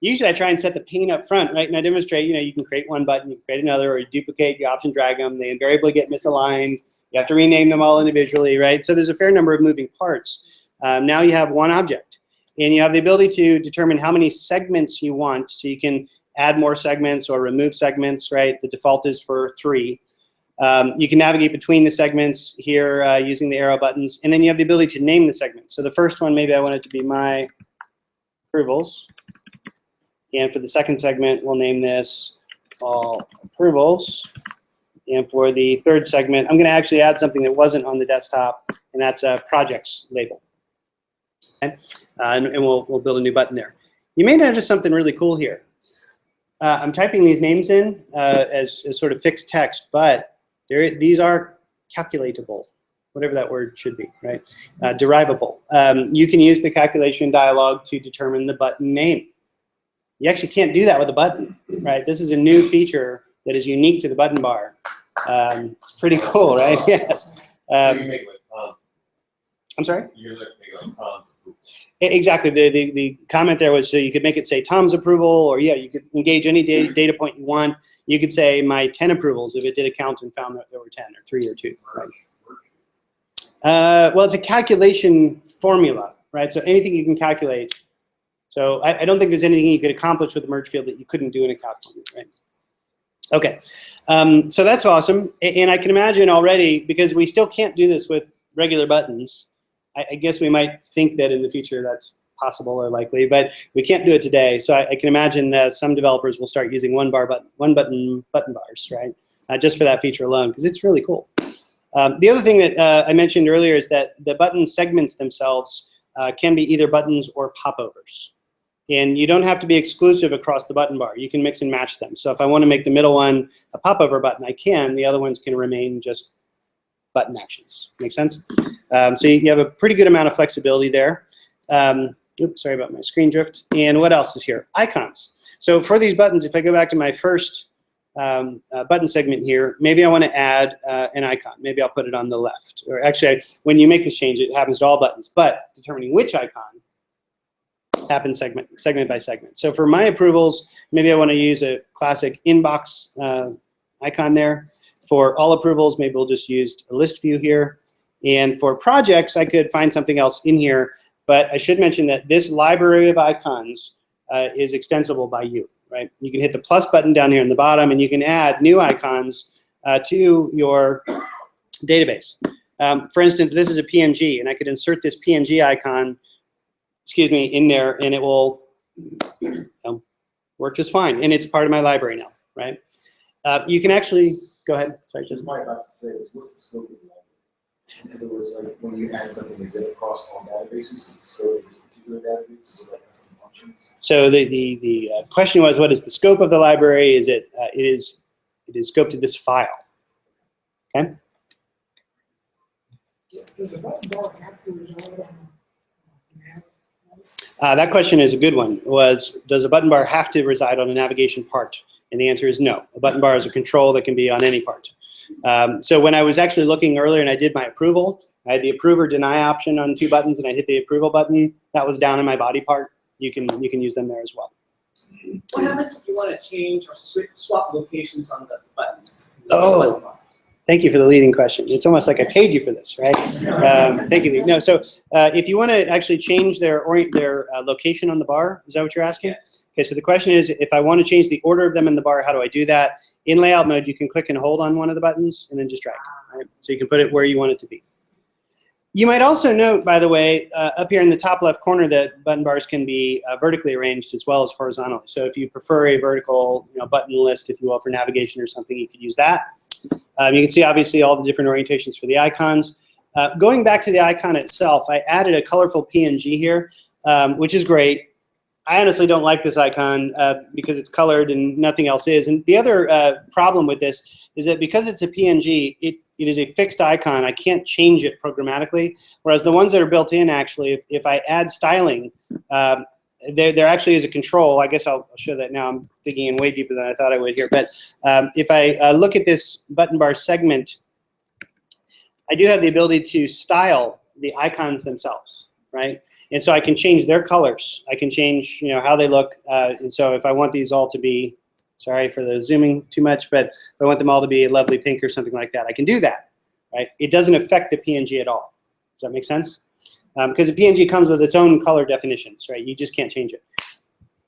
[SPEAKER 2] Usually I try and set the pane up front, right? And I demonstrate, you can create one button, you can create another, or you duplicate, you option drag them, they invariably get misaligned, you have to rename them all individually, right? So there's a fair number of moving parts. Now you have one object. And you have the ability to determine how many segments you want. So you can add more segments or remove segments, right? The default is for 3. You can navigate between the segments here using the arrow buttons. And then you have the ability to name the segments. So the first one, maybe I want it to be my approvals. And for the second segment, we'll name this all approvals. And for the third segment, I'm going to actually add something that wasn't on the desktop, and that's a projects label. Okay? And we'll build a new button there. You may notice something really cool here. I'm typing these names in as sort of fixed text, but these are calculatable, whatever that word should be, right? Derivable. You can use the calculation dialog to determine the button name. You actually can't do that with a button, right? This is a new feature that is unique to the button bar. It's pretty cool, right? Yes. I'm sorry? Exactly. The comment there was so you could make it say Tom's approval, or yeah, you could engage any data point you want. You could say my 10 approvals if it did a count and found that there were 10 or 3 or 2. Right? Well, it's a calculation formula, right? So anything you can calculate. So I don't think there's anything you could accomplish with the merge field that you couldn't do in a calc formula, right? Okay, so that's awesome. And I can imagine already, because we still can't do this with regular buttons, I guess we might think that in the future that's possible or likely, but we can't do it today. So I can imagine some developers will start using one button bars, right? Just for that feature alone, because it's really cool. The other thing that I mentioned earlier is that the button segments themselves can be either buttons or popovers. And you don't have to be exclusive across the button bar. You can mix and match them. So if I want to make the middle one a popover button, I can. The other ones can remain just button actions. Make sense? So you have a pretty good amount of flexibility there. Oops, sorry about my screen drift. And what else is here? Icons. So for these buttons, if I go back to my first button segment here, maybe I want to add an icon. Maybe I'll put it on the left. Or actually, when you make this change, it happens to all buttons. But determining which icon happens segment by segment. So for my approvals, maybe I want to use a classic inbox icon there. For all approvals, maybe we'll just use a list view here. And for projects, I could find something else in here. But I should mention that this library of icons is extensible by you, right? You can hit the plus button down here in the bottom, and you can add new icons to your database. For instance, this is a PNG, and I could insert this PNG icon in there, and it will work just fine. And it's part of my library now, right? You can actually, go ahead. Sorry, just.
[SPEAKER 3] What I about to say is, what's the scope of the library? In other words, like when you add something, is it across all databases? Is it scope of this particular database? Is it like custom functions? So
[SPEAKER 2] the question was, what is the scope of the library? Is it is scoped to this file? Okay.
[SPEAKER 4] Does the button bar have to reside on
[SPEAKER 2] that question is a good one. Does a button bar have to reside on a navigation part? And the answer is no. A button bar is a control that can be on any part. So when I was actually looking earlier and I did my approval, I had the approver deny option on 2 buttons, and I hit the approval button. That was down in my body part. You can use them there as well.
[SPEAKER 6] What happens if you want to change or swap locations on the buttons?
[SPEAKER 2] Oh. Thank you for the leading question. It's almost like I paid you for this, right? Thank you. No, so if you want to actually change their location on the bar, is that what you're asking?
[SPEAKER 6] Yes.
[SPEAKER 2] Okay, so the question is, if I want to change the order of them in the bar, how do I do that? In layout mode, you can click and hold on one of the buttons and then just drag, right? So you can put it where you want it to be. You might also note, by the way, up here in the top left corner that button bars can be vertically arranged as well as horizontally. So if you prefer a vertical button list, if you will, for navigation or something, you could use that. You can see, obviously, all the different orientations for the icons. Going back to the icon itself, I added a colorful PNG here, which is great. I honestly don't like this icon because it's colored and nothing else is. And the other problem with this is that because it's a PNG, it is a fixed icon. I can't change it programmatically. Whereas the ones that are built in, actually, if I add styling, there actually is a control. I guess I'll show that now. I'm digging in way deeper than I thought I would here. But if I look at this button bar segment, I do have the ability to style the icons themselves, right? And so I can change their colors. I can change, how they look. And so if I want these all to be, sorry for the zooming too much, but if I want them all to be a lovely pink or something like that, I can do that, right? It doesn't affect the PNG at all. Does that make sense? Because the PNG comes with its own color definitions, right? You just can't change it.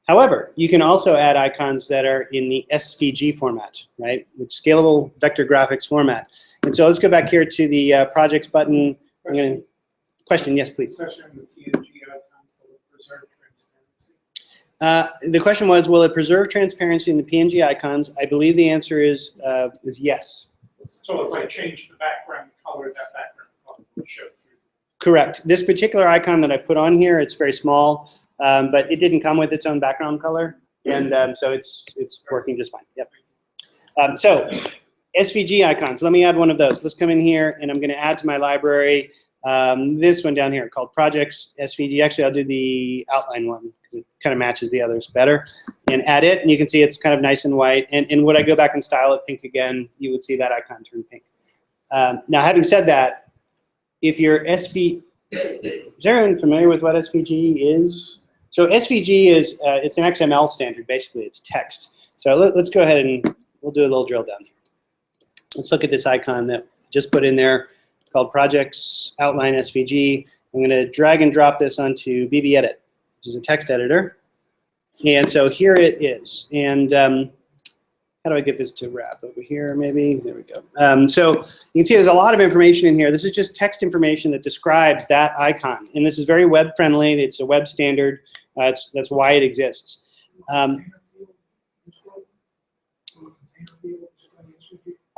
[SPEAKER 2] However, you can also add icons that are in the SVG format, right? With scalable vector graphics format. And so let's go back here to the projects button. I'm going to question, yes, please.
[SPEAKER 4] Especially on the PNG icon for the preserved transparency.
[SPEAKER 2] The question was, will it preserve transparency in the PNG icons? I believe the answer is yes.
[SPEAKER 5] So if I change the background color, that background color will show through.
[SPEAKER 2] Correct. This particular icon that I've put on here, it's very small, but it didn't come with its own background color, and so it's working just fine. Yep. So SVG icons. Let me add one of those. Let's come in here, and I'm going to add to my library this one down here called Projects SVG. Actually, I'll do the outline one because it kind of matches the others better. And add it, and you can see it's kind of nice and white. And would I go back and style it pink again, you would see that icon turn pink. Now, having said that, if you're is everyone familiar with what SVG is? So SVG is, it's an XML standard, basically. It's text. So let's go ahead and we'll do a little drill down here. Let's look at this icon that I just put in there called Projects Outline SVG. I'm going to drag and drop this onto BBEdit, which is a text editor. And so here it is. And how do I get this to wrap over here, maybe? There we go. So you can see there's a lot of information in here. This is just text information that describes that icon. And this is very web friendly. It's a web standard. That's why it exists.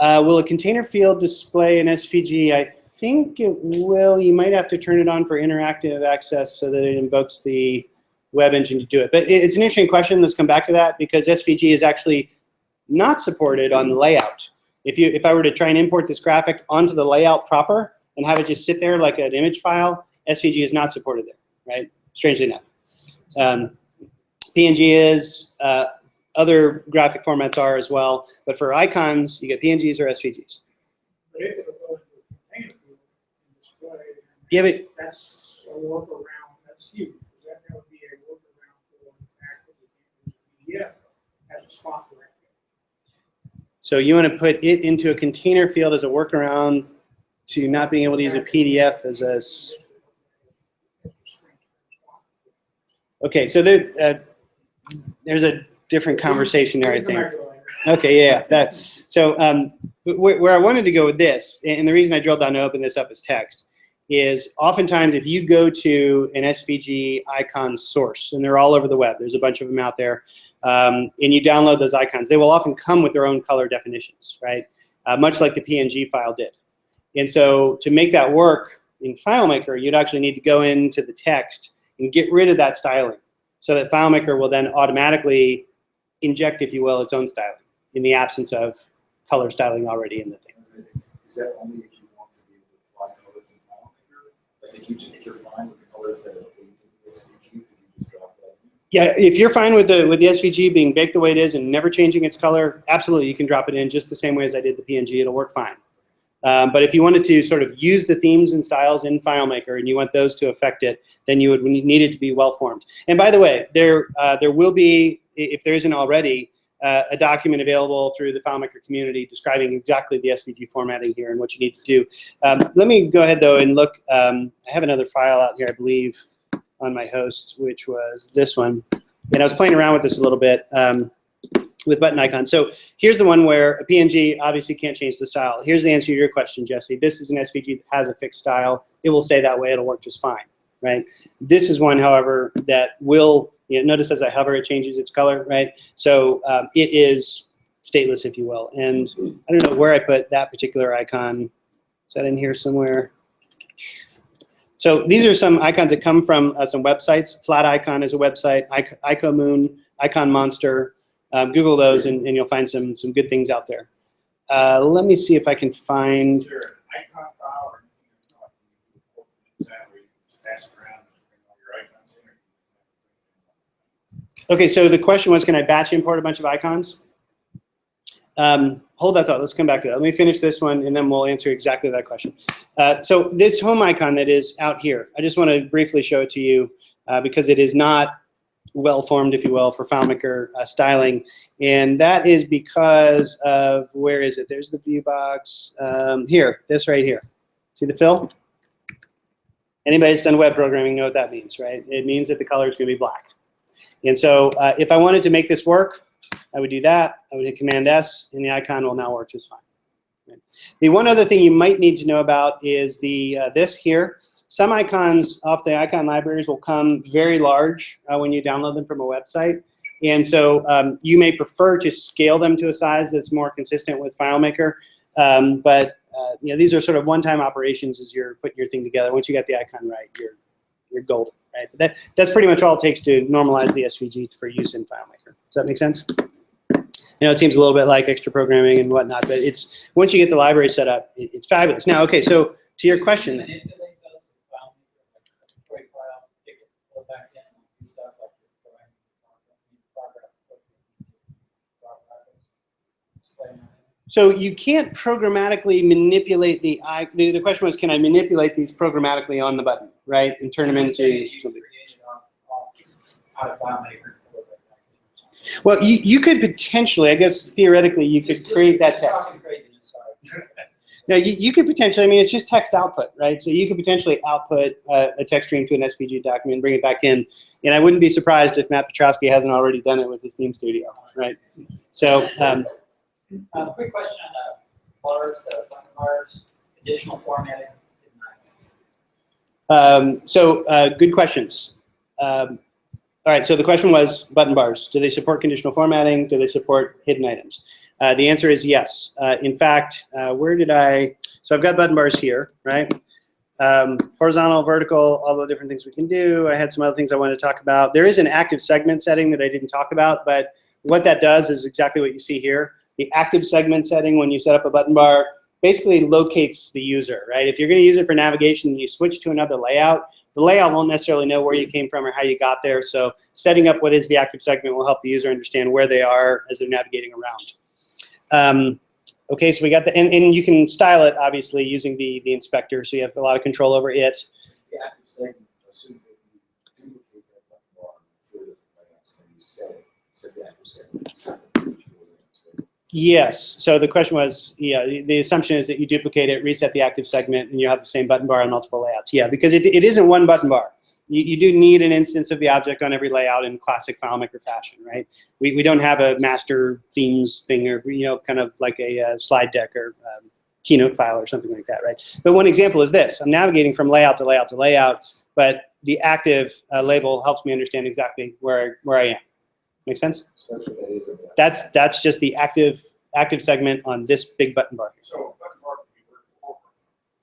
[SPEAKER 2] Will a container field display an SVG? I think it will. You might have to turn it on for interactive access so that it invokes the web engine to do it. But it's an interesting question. Let's come back to that because SVG is actually not supported on the layout. If I were to try and import this graphic onto the layout proper and have it just sit there like an image file, SVG is not supported there, right? Strangely enough. PNG is, other graphic formats are as well, but for icons, you get PNGs or SVGs.
[SPEAKER 4] But if it'll go into a container field and display,
[SPEAKER 2] Yeah, but
[SPEAKER 4] that's a workaround, that's huge, because that would be a workaround for actually PDF as a spot director.
[SPEAKER 2] so you want to put it into a container field as a workaround to not being able to use a PDF as a. Okay, so there's a different conversation there, I think. Okay, yeah. So where I wanted to go with this, and the reason I drilled down to open this up as text, is oftentimes if you go to an SVG icon source, and they're all over the web, there's a bunch of them out there, and you download those icons, they will often come with their own color definitions, right? Much like the PNG file did. And so to make that work in FileMaker, you'd actually need to go into the text and get rid of that styling so that FileMaker will then automatically inject, if you will, its own styling in the absence of color styling already in the thing.
[SPEAKER 3] Is that only if you want to be able to apply colors in FileMaker? Like if you're fine with the colors that are in the SVG, could you just drop that in?
[SPEAKER 2] Yeah, if you're fine with the SVG being baked the way it is and never changing its color, absolutely, you can drop it in just the same way as I did the PNG. It'll work fine. But if you wanted to sort of use the themes and styles in FileMaker and you want those to affect it, then you would need it to be well formed. And by the way, there will be, if there isn't already, a document available through the FileMaker community describing exactly the SVG formatting here and what you need to do. Let me go ahead though and look. I have another file out here, I believe, on my host, which was this one. And I was playing around with this a little bit. With button icons. So here's the one where a PNG obviously can't change the style. Here's the answer to your question, Jesse. This is an SVG that has a fixed style. It will stay that way. It'll work just fine, right? This is one, however, that will, notice as I hover, it changes its color, right? So it is stateless, if you will. And I don't know where I put that particular icon. Is that in here somewhere? So these are some icons that come from some websites. Flat Icon is a website. IcoMoon, Icon Monster. Google those and you'll find some good things out there. Let me see if I can find.
[SPEAKER 5] Is there an icon file or anything that you just pass around and bring all your icons in?
[SPEAKER 2] Okay, so the question was, can I batch import a bunch of icons? Hold that thought. Let's come back to that. Let me finish this one, and then we'll answer exactly that question. So this home icon that is out here, I just want to briefly show it to you because it is not well formed, if you will, for FileMaker styling, and that is because of, where is it? There's the view box. Here, this right here. See the fill? Anybody that's done web programming know what that means, right? It means that the color is going to be black. And so if I wanted to make this work, I would do that. I would hit Command S, and the icon will now work just fine. Right. The one other thing you might need to know about is the this here. some icons off the icon libraries will come very large when you download them from a website. And so you may prefer to scale them to a size that's more consistent with FileMaker. But you know, these are sort of one-time operations as you're putting your thing together. Once you got the icon right, you're golden, right? That's pretty much all it takes to normalize the SVG for use in FileMaker. Does that make sense? You know, it seems a little bit like extra programming and whatnot, but it's once you get the library set up, it's fabulous. Now, okay, so to your question then. So you can't programmatically manipulate the question was, can I manipulate these programmatically on the button, right, and turn them into something? Well, you could potentially, I guess theoretically, you could create that text. Now, you could potentially, I mean, it's just text output, right? So you could potentially output a text stream to an SVG document and bring it back in. And I wouldn't be surprised if Matt Petrowski hasn't already done it with his theme studio, right? So.
[SPEAKER 7] Quick question on the bars, the button bars, additional formatting.
[SPEAKER 2] Good questions. All right, so the question was button bars. Do they support conditional formatting? Do they support hidden items? The answer is yes. In fact, so I've got button bars here, right? Horizontal, vertical, all the different things we can do. I had some other things I wanted to talk about. There is an active segment setting that I didn't talk about, but what that does is exactly what you see here. The active segment setting, when you set up a button bar, basically locates the user, right? If you're going to use it for navigation and you switch to another layout, the layout won't necessarily know where you came from or how you got there. So setting up what is the active segment will help the user understand where they are as they're navigating around. Okay, so we got and you can style it, obviously, using the inspector, so you have a lot of control over it.
[SPEAKER 3] The active segment assumes that you duplicate that button bar for the layouts, and you set the active segment.
[SPEAKER 2] Yes. So the question was, yeah, the assumption is that you duplicate it, reset the active segment, and you have the same button bar on multiple layouts. Yeah, because it isn't one button bar. You do need an instance of the object on every layout in classic FileMaker fashion, right? We don't have a master themes thing or, you know, kind of like a slide deck or keynote file or something like that, right? But one example is this. I'm navigating from layout to layout to layout, but the active label helps me understand exactly where I am. Make sense?
[SPEAKER 3] So that's what that is about.
[SPEAKER 2] That's just the active segment on this big button bar.
[SPEAKER 5] So a button bar can be vertical.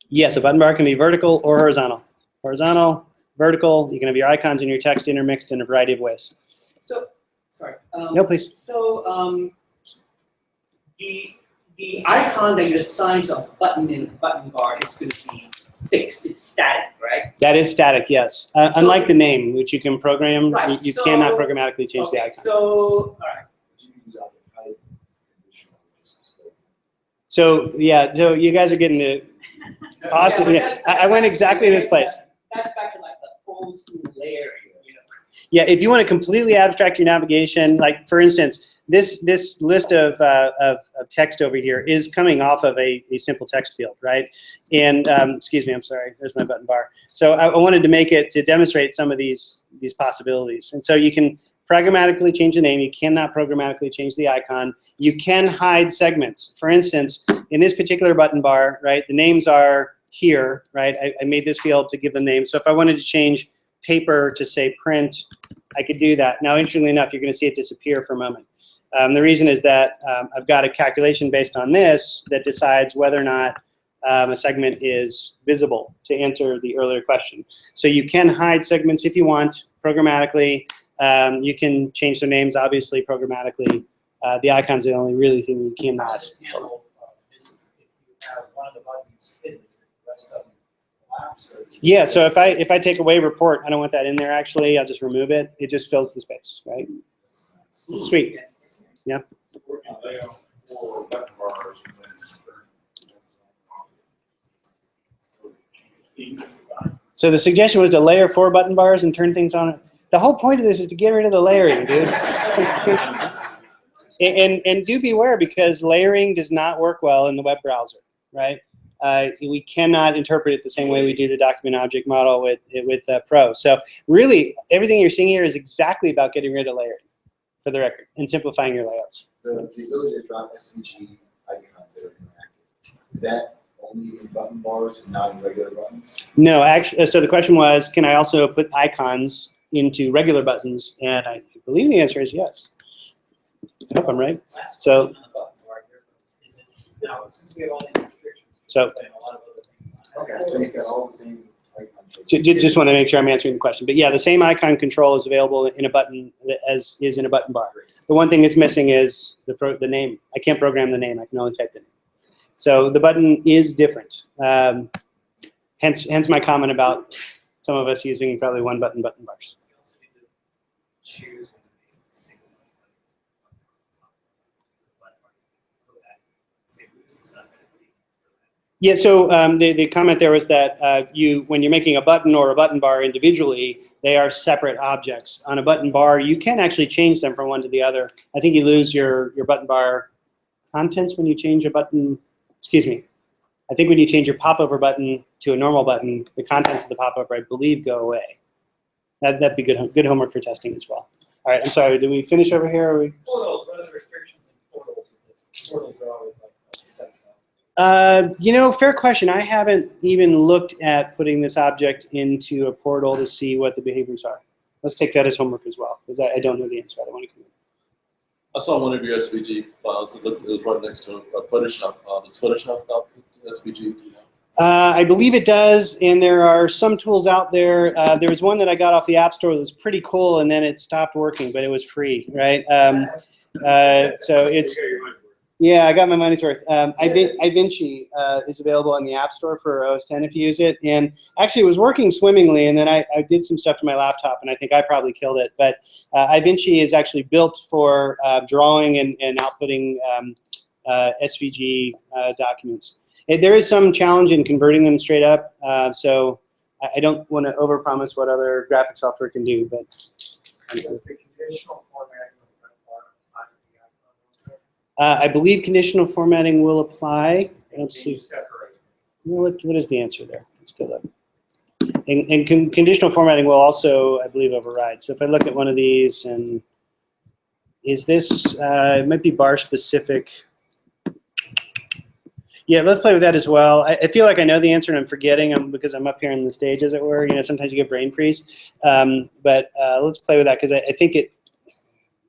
[SPEAKER 2] Yes, a button bar can be vertical or horizontal. Horizontal, vertical. You can have your icons and your text intermixed in a variety of ways.
[SPEAKER 6] So, sorry.
[SPEAKER 2] No, please.
[SPEAKER 6] So the icon that you assign to a button in a button bar is going to be fixed. It's static, right?
[SPEAKER 2] That is static, yes. Unlike the name, which you can program,
[SPEAKER 6] Right,
[SPEAKER 2] you
[SPEAKER 6] so-
[SPEAKER 2] cannot programmatically change the icon.
[SPEAKER 6] So, all right.
[SPEAKER 3] You can use out the type conditional.
[SPEAKER 2] So yeah, so you guys are getting the awesome.
[SPEAKER 6] Yeah,
[SPEAKER 2] Yeah, I went exactly this place.
[SPEAKER 6] That's back to like the old school layering, you know.
[SPEAKER 2] Yeah, if you want to completely abstract your navigation, like for instance, this list of text over here is coming off of a simple text field, right? And excuse me, I'm sorry, there's my button bar. So I wanted to make it to demonstrate some of these possibilities. And so you can programmatically change the name. You cannot programmatically change the icon. You can hide segments. For instance, in this particular button bar, right, the names are here, right? I made this field to give them names. So if I wanted to change paper to say print, I could do that. Now, interestingly enough, you're going to see it disappear for a moment. The reason is that I've got a calculation based on this that decides whether or not a segment is visible to answer the earlier question. So you can hide segments if you want programmatically. You can change their names, obviously, programmatically. The icons are the only really thing you cannot.
[SPEAKER 7] Handle this if you have one of the buttons hidden, the rest of them collapse, or
[SPEAKER 2] Yeah, so if I take away report, I don't want that in there actually. I'll just remove it. It just fills the space, right? It's sweet.
[SPEAKER 6] Yes.
[SPEAKER 2] Yeah.
[SPEAKER 5] Working layout for button bars and then
[SPEAKER 2] So the suggestion was to layer 4 button bars and turn things on. The whole point of this is to get rid of the layering, dude. and do beware, because layering does not work well in the web browser, right? We cannot interpret it the same way we do the document object model with Pro. So really, everything you're seeing here is exactly about getting rid of layering, for the record, and simplifying your layouts.
[SPEAKER 3] The ability to drop SVG icons that are interactive, is that only in button bars and not in regular buttons?
[SPEAKER 2] No, actually, so the question was, can I also put icons into regular buttons? And I believe the answer is yes. I hope I'm right.
[SPEAKER 7] Last
[SPEAKER 2] So-
[SPEAKER 7] question on the button bar here, is it, now, since we have all these restrictions,
[SPEAKER 2] So-
[SPEAKER 7] and a lot of other things on it.
[SPEAKER 3] Okay, so you've got all the same icon choices.
[SPEAKER 2] Just want to make sure I'm answering the question. But yeah, the same icon control is available in a button as is in a button bar. The one thing that's missing is the name. I can't program the name. I can only type the name. So the button is different. Hence my comment about some of us using probably one button bars.
[SPEAKER 7] You also need to choose when to make it single.
[SPEAKER 2] Yeah, so the comment there was that when you're making a button or a button bar individually, they are separate objects. On a button bar, you can actually change them from one to the other. I think you lose your button bar contents when you change a button. Excuse me. I think when you change your popover button to a normal button, the contents of the popover, I believe, go away. That'd be good homework for testing as well. All right, I'm sorry. Did we finish over here? Or we...
[SPEAKER 7] Portals, what are the restrictions in portals? Portals are always like a step.
[SPEAKER 2] Fair question. I haven't even looked at putting this object into a portal to see what the behaviors are. Let's take that as homework as well, because I don't know the answer. I don't want to commit.
[SPEAKER 8] I saw one of your SVG files. It was right next to a Photoshop file. Does Photoshop output SVG?
[SPEAKER 2] I believe it does, and there are some tools out there. There was one that I got off the App Store that was pretty cool, and then it stopped working, but it was free, right? So it's, yeah, I got my money's worth. iVinci is available in the App Store for OS X if you use it, and actually it was working swimmingly, and then I did some stuff to my laptop, and I think I probably killed it, but iVinci is actually built for drawing and outputting SVG documents. There is some challenge in converting them straight up, so I don't want to overpromise what other graphic software can do, but.
[SPEAKER 4] Does the conditional formatting of the bar apply to the icon also?
[SPEAKER 2] I believe conditional formatting will apply. Let's
[SPEAKER 4] Can you
[SPEAKER 2] see.
[SPEAKER 4] separate?
[SPEAKER 2] What is the answer there? Let's go look. And conditional formatting will also, I believe, override. So if I look at one of these, and is this, it might be bar specific. Yeah, let's play with that as well. I feel like I know the answer and I'm forgetting because I'm up here on the stage, as it were. Sometimes you get brain freeze. But let's play with that because I think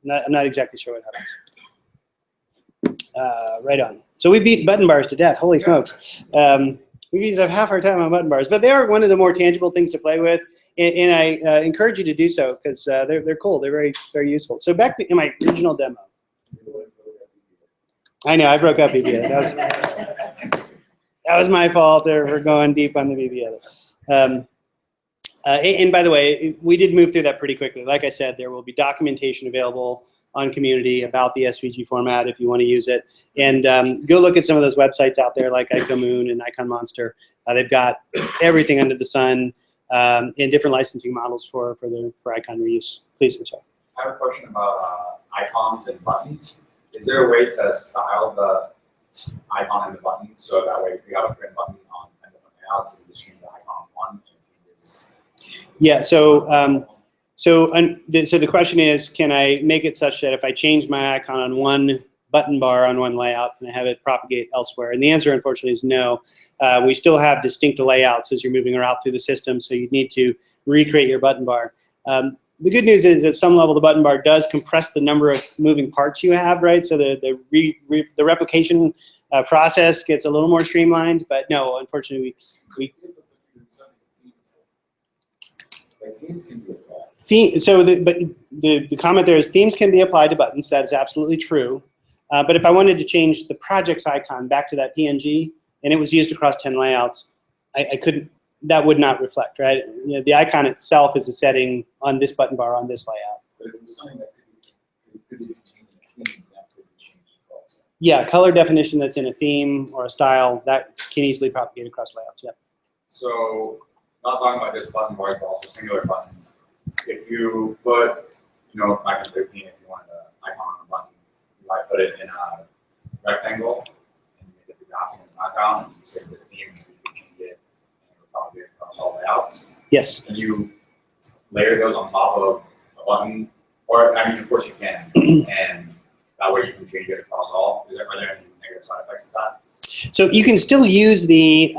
[SPEAKER 2] I'm not exactly sure what happens. Right on. So we beat button bars to death. Holy smokes. We used to have half our time on button bars. But they are one of the more tangible things to play with. And I encourage you to do so because they're cool. They're very, very useful. So back to my original demo. I know, I broke up VBA. That was my fault. We're going deep on the VBA. And by the way, we did move through that pretty quickly. Like I said, there will be documentation available on Community about the SVG format if you want to use it. And go look at some of those websites out there like IconMoon and IconMonster. They've got everything under the sun and different licensing models for icon reuse. Please, I'm sorry.
[SPEAKER 9] I have a question about icons and buttons. Is there a way to style the icon and the button so that way if you have a print button on and different layouts, you can just change the icon on one and change
[SPEAKER 2] Yeah. So the question is, can I make it such that if I change my icon on one button bar on one layout, can I have it propagate elsewhere? And the answer, unfortunately, is no. We still have distinct layouts as you're moving around through the system, so you need to recreate your button bar. The good news is at some level the button bar does compress the number of moving parts you have, right? So the replication process gets a little more streamlined, but no, unfortunately
[SPEAKER 3] Themes can be applied.
[SPEAKER 2] the comment there is themes can be applied to buttons. That is absolutely true. But if I wanted to change the project's icon back to that PNG and it was used across 10 layouts, I couldn't. That would not reflect, right? The icon itself is a setting on this button bar on this layout.
[SPEAKER 3] But if it was something that could be contained in a theme, that could be changed also.
[SPEAKER 2] Yeah, color definition that's in a theme or a style, that can easily propagate across layouts, yeah.
[SPEAKER 9] So, not talking about just button bars, but also singular buttons. If you put, icon 13, if you wanted an icon on a button, you might put it in a rectangle and make it the graphic in the background, and you say the theme, and you can change it, and it will propagate across all layouts.
[SPEAKER 2] Yes.
[SPEAKER 9] Can you layer those on top of a button? Or, of course you can, and that way you can change it across all. Are there any negative side effects to that?
[SPEAKER 2] So you can still use the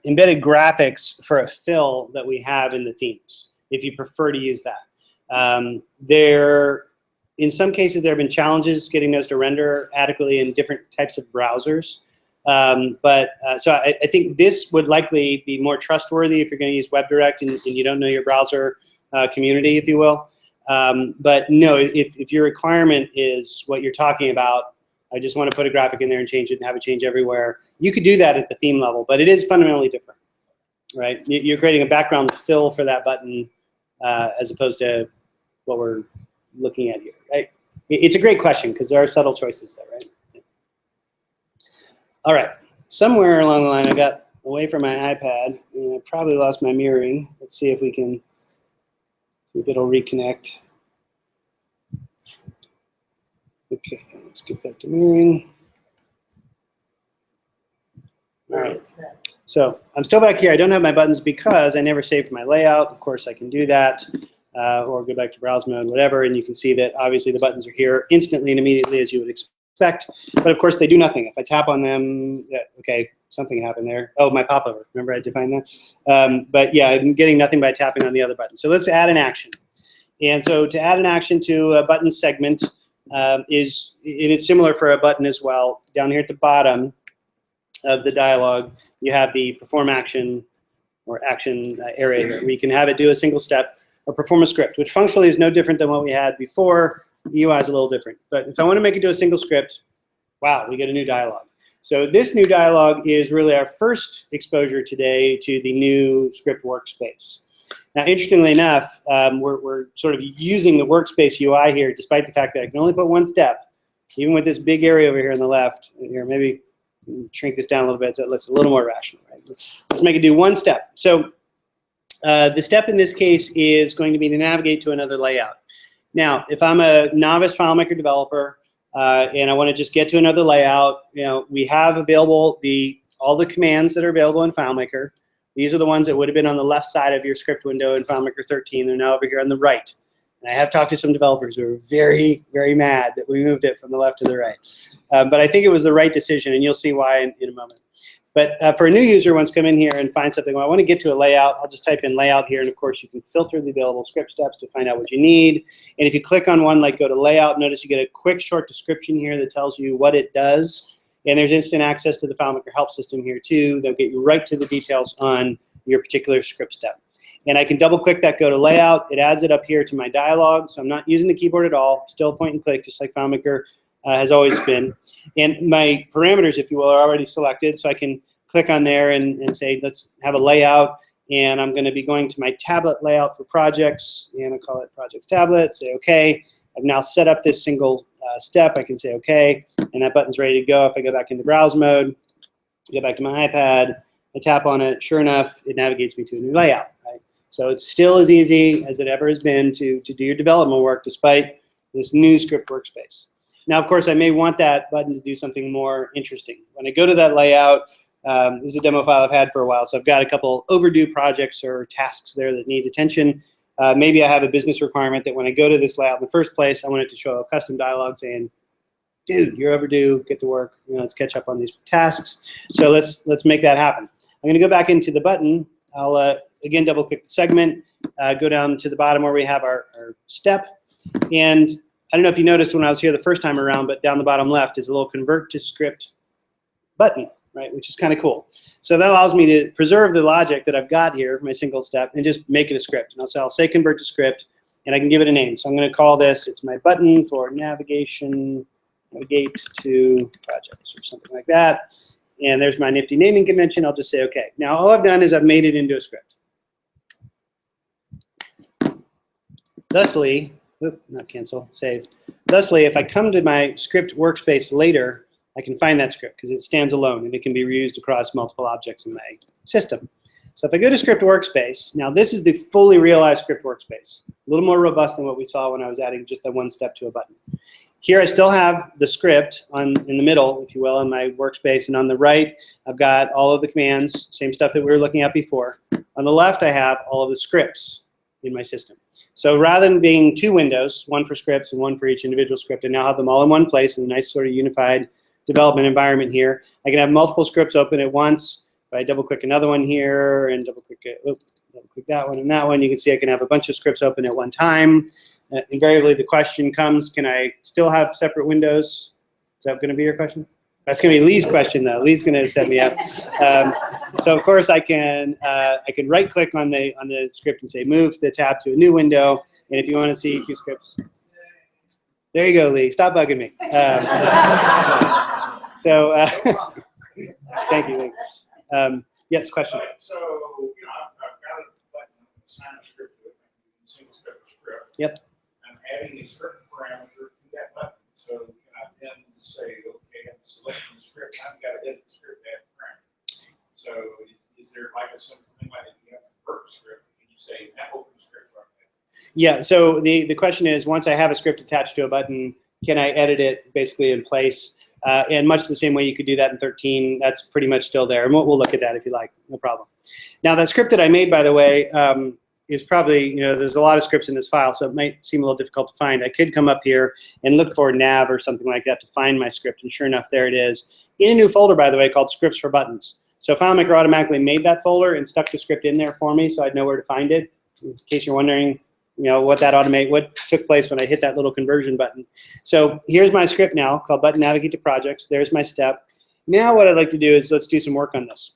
[SPEAKER 2] embedded graphics for a fill that we have in the themes, if you prefer to use that. In some cases, there have been challenges getting those to render adequately in different types of browsers. So I think this would likely be more trustworthy if you're going to use WebDirect and you don't know your browser community, if you will. But no, if your requirement is what you're talking about, I just want to put a graphic in there and change it and have it change everywhere, you could do that at the theme level, but it is fundamentally different, right? You're creating a background fill for that button as opposed to what we're looking at here, right? It's a great question because there are subtle choices there, right? Yeah. All right, somewhere along the line I got away from my iPad and I probably lost my mirroring. Let's see if we can, see if it'll reconnect. Okay, let's get back to mirroring. All right, so I'm still back here. I don't have my buttons because I never saved my layout. Of course, I can do that, or go back to browse mode, whatever, and you can see that obviously the buttons are here instantly and immediately as you would expect. But of course, they do nothing. If I tap on them, okay, something happened there. Oh, my popover. Remember I defined that? But yeah, I'm getting nothing by tapping on the other button. So let's add an action. And so to add an action to a button segment, it's similar for a button as well. Down here at the bottom of the dialog, you have the perform action or action area here, where you can have it do a single step or perform a script, which functionally is no different than what we had before. The UI is a little different. But if I want to make it do a single script, wow, we get a new dialog. So this new dialog is really our first exposure today to the new script workspace. Now, interestingly enough, we're sort of using the workspace UI here, despite the fact that I can only put one step, even with this big area over here on the left. Here, maybe shrink this down a little bit so it looks a little more rational. Right? Let's make it do one step. So the step in this case is going to be to navigate to another layout. Now, if I'm a novice FileMaker developer and I want to just get to another layout, we have available all the commands that are available in FileMaker. These are the ones that would have been on the left side of your script window in FileMaker 13. They're now over here on the right. And I have talked to some developers who are very, very mad that we moved it from the left to the right. But I think it was the right decision, and you'll see why in a moment. But for a new user, once come in here and find something, well, I want to get to a layout, I'll just type in layout here, and of course you can filter the available script steps to find out what you need. And if you click on one, like go to layout, notice you get a quick short description here that tells you what it does. And there's instant access to the FileMaker help system here too. They'll get you right to the details on your particular script step. And I can double click that go to layout. It adds it up here to my dialog. So I'm not using the keyboard at all, still point and click just like FileMaker has always been. And my parameters, if you will, are already selected. So I can click on there and say, let's have a layout. And I'm going to be going to my tablet layout for projects. And I'll call it projects tablet, say OK. I've now set up this single step. I can say OK, and that button's ready to go. If I go back into browse mode, go back to my iPad, I tap on it, sure enough, it navigates me to a new layout. Right? So it's still as easy as it ever has been to do your development work despite this new script workspace. Now, of course, I may want that button to do something more interesting. When I go to that layout, this is a demo file I've had for a while, so I've got a couple overdue projects or tasks there that need attention. Maybe I have a business requirement that when I go to this layout in the first place, I want it to show a custom dialog saying, dude, you're overdue, get to work, let's catch up on these tasks. So let's make that happen. I'm going to go back into the button. I'll, again, double click the segment, go down to the bottom where we have our step. And I don't know if you noticed when I was here the first time around, but down the bottom left is a little convert to script button, right, which is kind of cool. So that allows me to preserve the logic that I've got here, my single step, and just make it a script. And I'll say convert to script, and I can give it a name. So I'm going to call this, it's my button for navigate to projects or something like that. And there's my nifty naming convention. I'll just say OK. Now all I've done is I've made it into a script. Thusly, not cancel, save. Thusly, if I come to my script workspace later, I can find that script because it stands alone and it can be reused across multiple objects in my system. So if I go to script workspace, now this is the fully realized script workspace. A little more robust than what we saw when I was adding just that one step to a button. Here I still have the script in the middle, if you will, on my workspace. And on the right, I've got all of the commands, same stuff that we were looking at before. On the left, I have all of the scripts in my system. So rather than being two windows, one for scripts and one for each individual script, I now have them all in one place in a nice sort of unified development environment here. I can have multiple scripts open at once. If I double click another one here and double click that one and that one, you can see I can have a bunch of scripts open at one time. Invariably, the question comes, can I still have separate windows? Is that going to be your question? That's going to be Lee's question, though. Lee's going to set me up. So of course, I can right-click on the script and say move the tab to a new window. And if you want to see two scripts, there you go, Lee. Stop bugging me. Thank you, Lee. Yes, question.
[SPEAKER 5] Right, so, I've got a button, assign a script to it, single script.
[SPEAKER 2] Yep.
[SPEAKER 5] I'm adding a script parameter to that button. So can I then say, okay, I'm selecting the script, I've got to edit the script to add the parameter. So is there like a simple thing like if you have a work script, can you say that open script right there?
[SPEAKER 2] Yeah, so the question is, once I have a script attached to a button, can I edit it basically in place? And much the same way you could do that in 13, that's pretty much still there. And we'll look at that if you like, no problem. Now that script that I made, by the way, is probably, there's a lot of scripts in this file, so it might seem a little difficult to find. I could come up here and look for nav or something like that to find my script, and sure enough, there it is. In a new folder, by the way, called scripts for buttons. So FileMaker automatically made that folder and stuck the script in there for me so I'd know where to find it. In case you're wondering, what took place when I hit that little conversion button. So here's my script now called button navigate to projects. There's my step. Now what I'd like to do is let's do some work on this.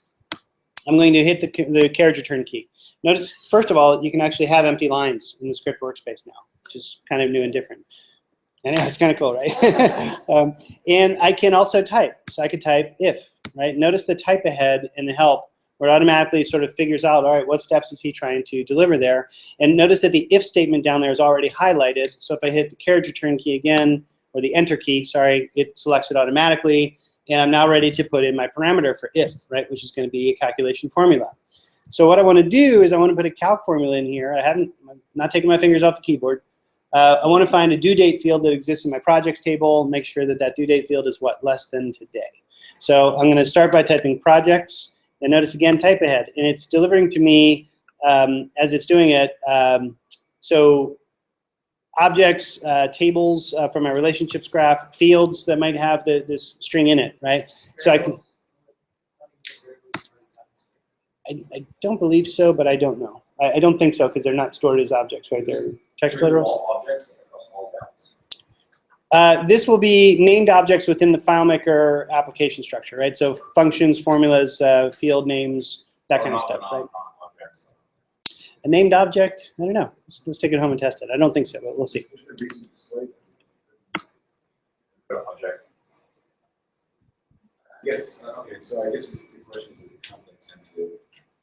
[SPEAKER 2] I'm going to hit the carriage return key. Notice, first of all, you can actually have empty lines in the script workspace now, which is kind of new and different. And yeah, it's kind of cool, right? And I can also type. So I could type if, right? Notice the type ahead in the help where it automatically sort of figures out, all right, what steps is he trying to deliver there? And notice that the if statement down there is already highlighted. So if I hit the carriage return key again, or the enter key, sorry, it selects it automatically. And I'm now ready to put in my parameter for if, right, which is going to be a calculation formula. So what I want to do is I want to put a calc formula in here. I'm not taking my fingers off the keyboard. I want to find a due date field that exists in my projects table, make sure that that due date field is what, less than today. So I'm going to start by typing projects, and notice again, type ahead. And it's delivering to me, as it's doing it, so objects, tables from my relationships graph, fields that might have this string in it, right? So I can, I don't believe so, but I don't know. I don't think so because they're not stored as objects, right? They're text literals.
[SPEAKER 9] All objects across all values.
[SPEAKER 2] This will be named objects within the FileMaker application structure, right? So functions, formulas, field names, that kind of stuff, right?
[SPEAKER 5] Objects.
[SPEAKER 2] A named object? I don't know. Let's take it home and test it. I don't think so, but we'll see.
[SPEAKER 9] Object.
[SPEAKER 3] Yes, okay, so I guess the question is it context sensitive?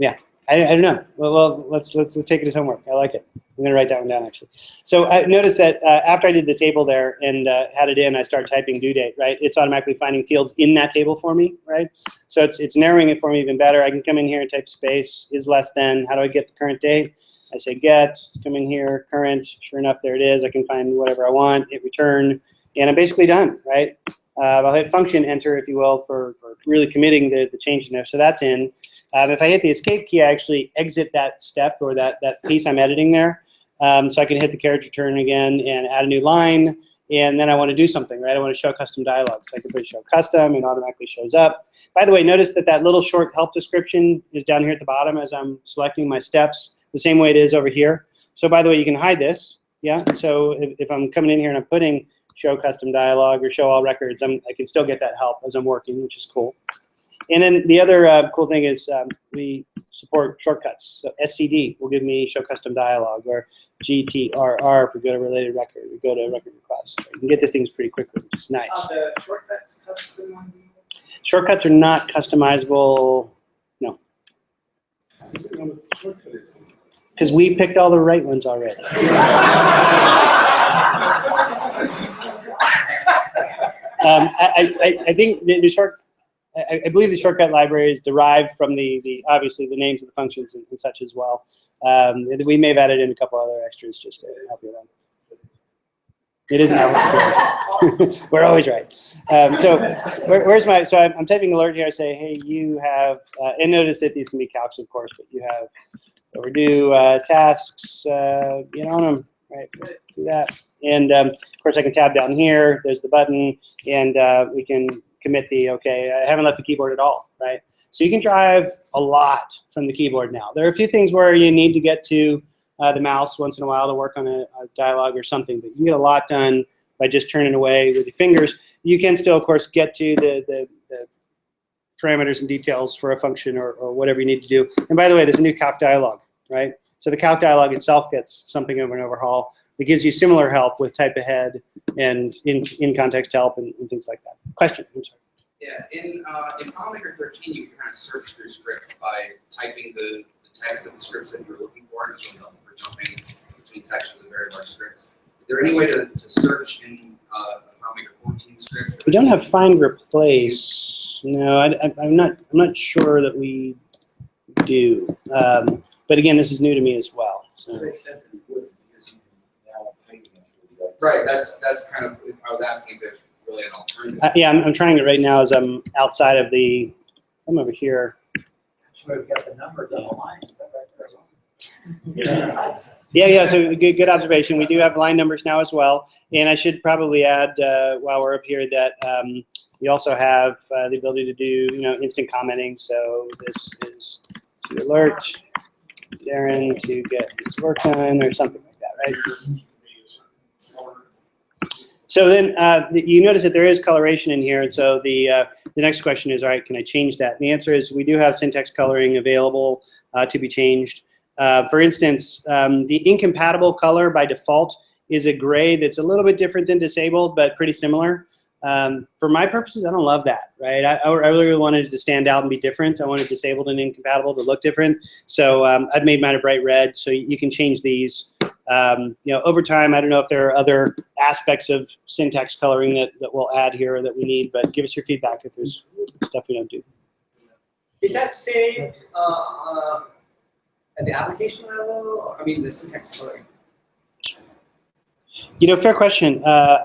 [SPEAKER 2] Yeah, I don't know. Well, let's take it as homework. I like it. I'm going to write that one down, actually. So I noticed that after I did the table there and had it in, I started typing due date, right? It's automatically finding fields in that table for me, right? So it's narrowing it for me even better. I can come in here and type space, is less than. How do I get the current date? I say get, come in here, current. Sure enough, there it is. I can find whatever I want, hit return, and I'm basically done, right? I'll hit function enter, if you will, for really committing the change in there. So that's in. If I hit the escape key, I actually exit that step or that piece I'm editing there. So I can hit the carriage return again and add a new line. And then I want to do something, right? I want to show custom dialogue. So I can put show custom and automatically shows up. By the way, notice that little short help description is down here at the bottom as I'm selecting my steps, the same way it is over here. So by the way, you can hide this. Yeah. So if I'm coming in here and I'm putting show custom dialogue or show all records, I can still get that help as I'm working, which is cool. And then the other cool thing is we support shortcuts. So SCD will give me show custom dialogue, or GTRR for go to related record, or go to record request. You can get the things pretty quickly, which is nice.
[SPEAKER 6] The shortcuts customizable?
[SPEAKER 2] Shortcuts are not customizable, no. Because we picked all the right ones already. I think I believe the shortcut library is derived from obviously the names of the functions and such as well. We may have added in a couple other extras just to help you out. It isn't always we're always right. So where's my? So I'm typing alert here. I say, hey, you have, and notice that these can be calcs, of course, but you have overdue tasks. Get on them, right? Do that. And of course, I can tab down here. There's the button, and we can commit the, okay, I haven't left the keyboard at all, right? So you can drive a lot from the keyboard now. There are a few things where you need to get to the mouse once in a while to work on a dialogue or something, but you can get a lot done by just turning away with your fingers. You can still, of course, get to the parameters and details for a function or whatever you need to do. And by the way, there's a new calc dialog, right? So the calc dialog itself gets something of an overhaul. It gives you similar help with type ahead and in-context help and things like that. Question? I'm sorry.
[SPEAKER 10] Yeah, in FileMaker 13, you can kind of search through scripts by typing the text of the scripts that you're looking for, and you'll help for jumping between sections of very large scripts. Is there any way to search in FileMaker 14 script?
[SPEAKER 2] We don't have find replace. No, I'm not sure that we do. But again, this is new to me as well. So.
[SPEAKER 10] Right, that's kind of, I was asking if there's really an alternative.
[SPEAKER 2] Yeah, I'm trying it right now as I'm outside of the, I'm over here.
[SPEAKER 7] Actually, we've got the number down the line, is that right there?
[SPEAKER 2] Yeah, so good observation. We do have line numbers now as well. And I should probably add, while we're up here, that we also have the ability to do, instant commenting. So this is to alert Darrin to get his work done or something like that, right? So then you notice that there is coloration in here, and so the next question is, all right, can I change that? And the answer is we do have syntax coloring available to be changed. For instance, the incompatible color by default is a gray that's a little bit different than disabled, but pretty similar. For my purposes, I don't love that, right? I really wanted it to stand out and be different. I wanted disabled and incompatible to look different. So I've made mine a bright red, so you can change these. Over time, I don't know if there are other aspects of syntax coloring that we'll add here or that we need, but give us your feedback if there's stuff we don't do.
[SPEAKER 6] Is that saved at the application level? I mean, the syntax coloring.
[SPEAKER 2] Fair question. My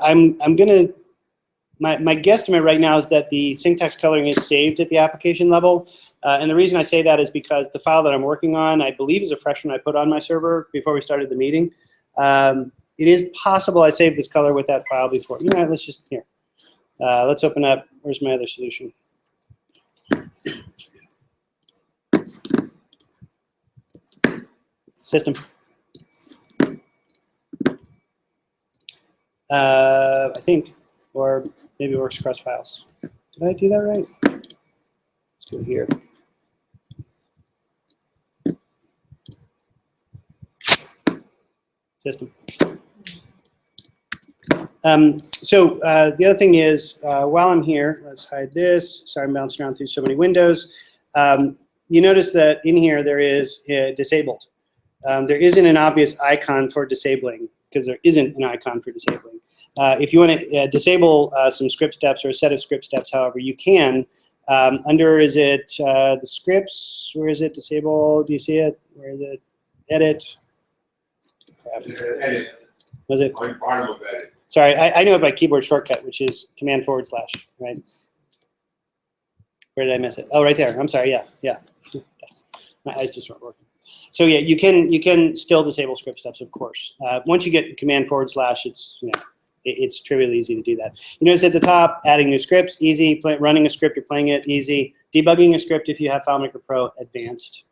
[SPEAKER 2] guesstimate right now is that the syntax coloring is saved at the application level. And the reason I say that is because the file that I'm working on, I believe, is a fresh one I put on my server before we started the meeting. It is possible I saved this color with that file before. Let's just, here. Let's open up, where's my other solution? System. I think, or maybe it works across files. Did I do that right? Let's do it here. System. The other thing is, while I'm here, let's hide this. Sorry, I'm bouncing around through so many windows. You notice that in here there is disabled. There isn't an obvious icon for disabling because there isn't an icon for disabling. If you want to disable some script steps or a set of script steps, however, you can. Under, is it the scripts? Where is it? Disable? Do you see it? Where is it? Edit.
[SPEAKER 5] Edit.
[SPEAKER 2] Was it?
[SPEAKER 5] Bottom of edit.
[SPEAKER 2] Sorry, I know it by keyboard shortcut, which is Command//, right? Where did I miss it? Oh, right there. I'm sorry. Yeah. My eyes just weren't working. So yeah, you can still disable script steps, of course. Once you get Command//, it's trivially easy to do that. You notice at the top, adding new scripts, easy. Running a script, you're playing it, easy. Debugging a script if you have FileMaker Pro, advanced.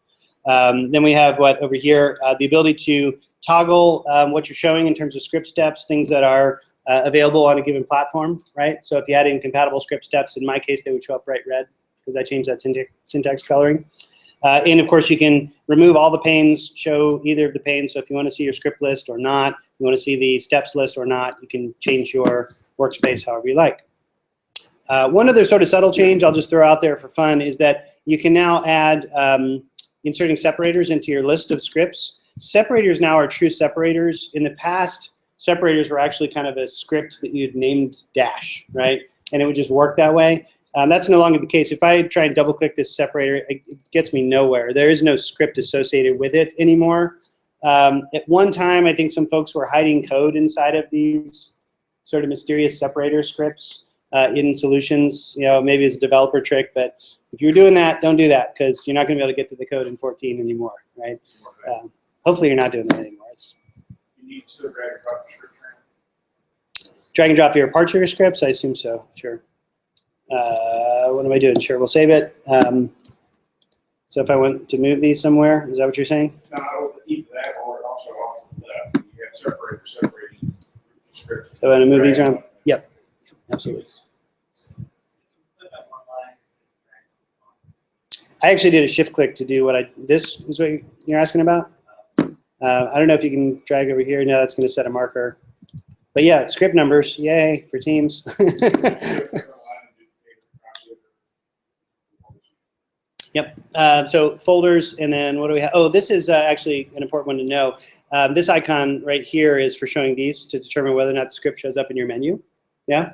[SPEAKER 2] Then we have over here, the ability to toggle what you're showing in terms of script steps, things that are available on a given platform, right? So if you had incompatible script steps, in my case, they would show up bright red because I changed that syntax coloring. And of course, you can remove all the panes, show either of the panes. So if you want to see your script list or not, you want to see the steps list or not, you can change your workspace however you like. One other sort of subtle change I'll just throw out there for fun is that you can now add inserting separators into your list of scripts. Separators now are true separators. In the past, separators were actually kind of a script that you'd named dash, right? And it would just work that way. That's no longer the case. If I try and double-click this separator, it gets me nowhere. There is no script associated with it anymore. At one time, I think some folks were hiding code inside of these sort of mysterious separator scripts in solutions. Maybe it's a developer trick, but if you're doing that, don't do that because you're not going to be able to get to the code in 14 anymore, right? Hopefully, you're not doing that anymore.
[SPEAKER 5] You need to drag and drop your script.
[SPEAKER 2] Drag and drop your parts of your scripts? I assume so, sure. What am I doing? Sure, we'll save it. So if I want to move these somewhere, is that what you're saying?
[SPEAKER 5] Not either that or also off of the, you have separated groups of scripts.
[SPEAKER 2] So I'm going to move these around. Yep, absolutely. I actually did a shift click to do what this is what you're asking about? I don't know if you can drag over here. No, that's going to set a marker. But yeah, script numbers, yay, for Teams. Yep, so folders, and then what do we have? Oh, this is actually an important one to know. This icon right here is for showing these to determine whether or not the script shows up in your menu. Yeah.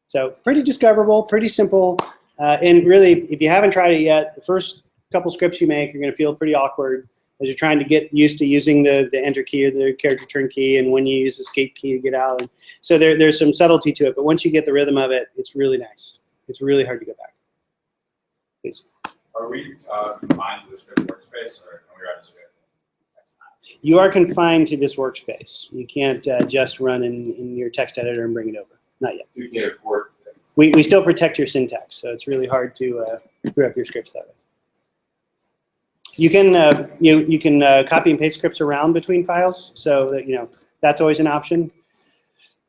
[SPEAKER 2] So pretty discoverable, pretty simple. And really, if you haven't tried it yet, the first couple scripts you make, you're going to feel pretty awkward as you're trying to get used to using the enter key or the character return key, and when you use the escape key to get out. And so there's some subtlety to it, but once you get the rhythm of it, it's really nice. It's really hard to go back. Please.
[SPEAKER 9] Are we confined to the script workspace, or can we write a script?
[SPEAKER 2] You are confined to this workspace. You can't just run in your text editor and bring it over. Not yet.
[SPEAKER 9] You can't import.
[SPEAKER 2] We still protect your syntax, so it's really hard to screw up your scripts that way. You can you can copy and paste scripts around between files, so that that's always an option.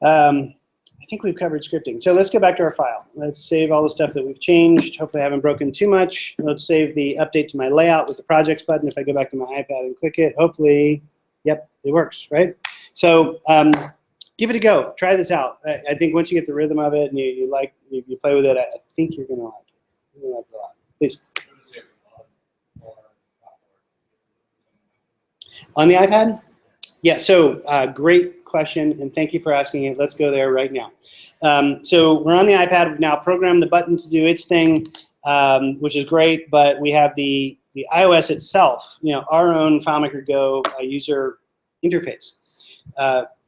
[SPEAKER 2] I think we've covered scripting. So let's go back to our file. Let's save all the stuff that we've changed. Hopefully I haven't broken too much. Let's save the update to my layout with the projects button. If I go back to my iPad and click it, hopefully, yep, it works, right? So give it a go. Try this out. I think once you get the rhythm of it and you play with it, I think you're going to like it. You're going to like it a lot. Please. On the iPad? Yeah, so great question, and thank you for asking it. Let's go there right now. So we're on the iPad. We've now programmed the button to do its thing, which is great, but we have the iOS itself, our own FileMaker Go user interface,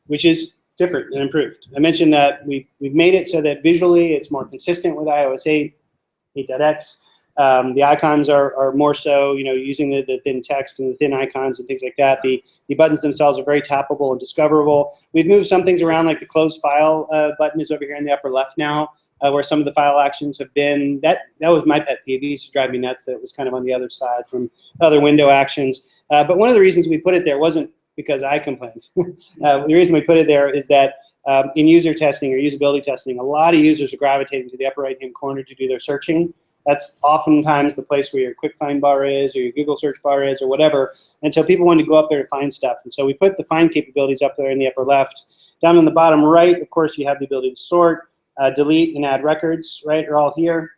[SPEAKER 2] which is different and improved. I mentioned that we've made it so that visually it's more consistent with iOS 8, 8.x. The icons are more so, using the thin text and the thin icons and things like that. The buttons themselves are very tappable and discoverable. We've moved some things around, like the close file button is over here in the upper left now, where some of the file actions have been. That was my pet peeve. It used to drive me nuts that it was kind of on the other side from other window actions. But one of the reasons we put it there wasn't because I complained. The reason we put it there is that in user testing or usability testing, a lot of users are gravitating to the upper right-hand corner to do their searching. That's oftentimes the place where your quick find bar is, or your Google search bar is, or whatever. And so people want to go up there to find stuff. And so we put the find capabilities up there in the upper left. Down in the bottom right, of course, you have the ability to sort, delete, and add records, right, are all here.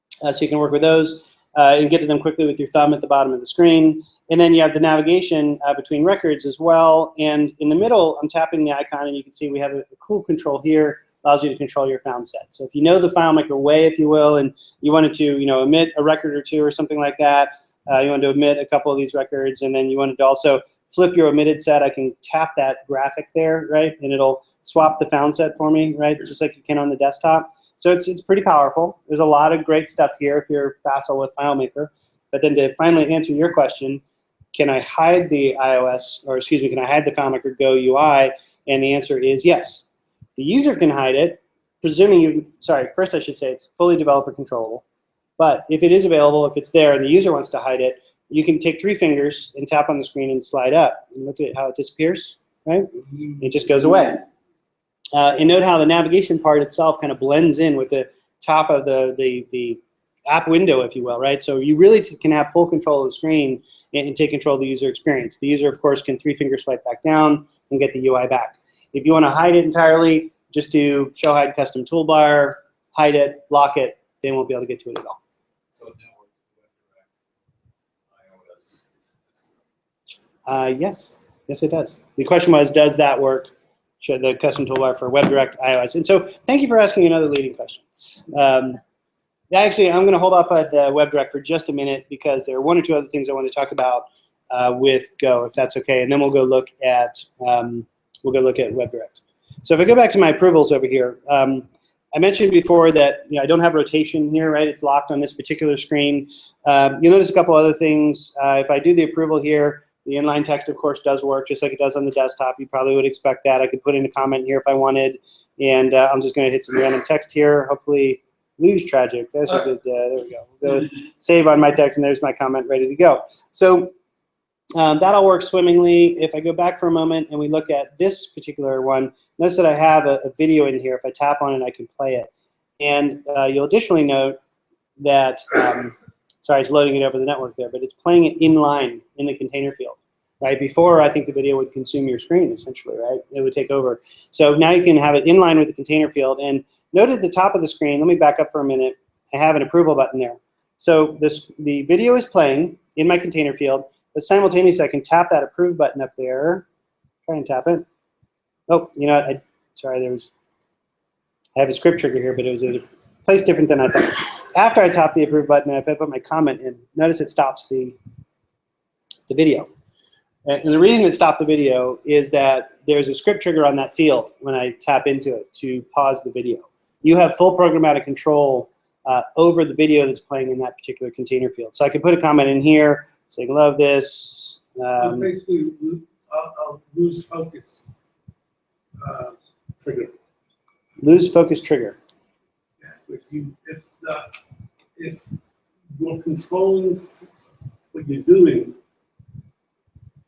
[SPEAKER 2] So you can work with those and get to them quickly with your thumb at the bottom of the screen. And then you have the navigation between records as well. And in the middle, I'm tapping the icon, and you can see we have a cool control here. Allows you to control your found set. So if you know the FileMaker way, if you will, and you wanted to, omit a record or two or something like that, you want to omit a couple of these records, and then you wanted to also flip your omitted set, I can tap that graphic there, right, and it'll swap the found set for me, right, just like you can on the desktop. So it's pretty powerful. There's a lot of great stuff here if you're facile with FileMaker. But then to finally answer your question, can I hide the can I hide the FileMaker Go UI? And the answer is yes. The user can hide it, presuming first I should say it's fully developer controllable. But if it is available, if it's there and the user wants to hide it, you can take 3 fingers and tap on the screen and slide up. And look at how it disappears, right? It just goes away. And note how the navigation part itself kind of blends in with the top of the app window, if you will, right? So you really can have full control of the screen and take control of the user experience. The user, of course, can 3-finger swipe back down and get the UI back. If you want to hide it entirely, just do show hide custom toolbar, hide it, lock it. They won't be able to get to it at all.
[SPEAKER 5] So it now works with WebDirect iOS.
[SPEAKER 2] Yes, it does. The question was, does that work? Show the custom toolbar for WebDirect iOS. And so thank you for asking another leading question. Actually, I'm going to hold off at WebDirect for just a minute because there are 1 or 2 other things I want to talk about with Go, if that's okay, and then we'll go look at WebDirect. So if I go back to my approvals over here, I mentioned before that I don't have rotation here, right? It's locked on this particular screen. You'll notice a couple other things. If I do the approval here, the inline text, of course, does work just like it does on the desktop. You probably would expect that. I could put in a comment here if I wanted. And I'm just going to hit some random text here. Hopefully, lose tragic. That's a good. There we go. We'll go save on my text, and there's my comment ready to go. So that all works swimmingly. If I go back for a moment and we look at this particular one, notice that I have a video in here. If I tap on it, I can play it. And you'll additionally note that, sorry, it's loading it over the network there, but it's playing it inline in the container field. Right? Before, I think the video would consume your screen, essentially, right? It would take over. So now you can have it in line with the container field. And note at the top of the screen, let me back up for a minute, I have an approval button there. So the video is playing in my container field, but simultaneously I can tap that approve button up there. Try and tap it. Oh, you know what? Sorry, I have a script trigger here, but it was in a place different than I thought. After I tap the approve button, if I put my comment in, notice it stops the video. And the reason it stopped the video is that there's a script trigger on that field when I tap into it to pause the video. You have full programmatic control over the video that's playing in that particular container field. So I can put a comment in here saying, love this.
[SPEAKER 4] So basically, lose focus trigger.
[SPEAKER 2] Lose focus trigger.
[SPEAKER 4] Yeah, if you're controlling what you're doing,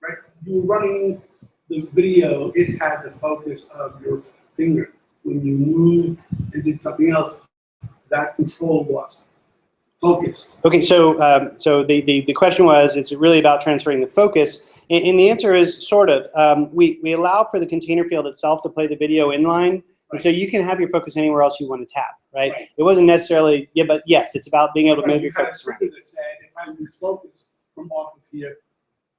[SPEAKER 4] right? You're running the video, it had the focus of your finger. When you moved and did something else, that control lost focus.
[SPEAKER 2] Okay, so so the question was, is it really about transferring the focus? And the answer is sort of. We allow for the container field itself to play the video inline, and so you can have your focus anywhere else you want to tap, right? It wasn't necessarily, yeah, but yes, it's about being able to move your focus around.
[SPEAKER 4] That said, if I lose focus from off of here,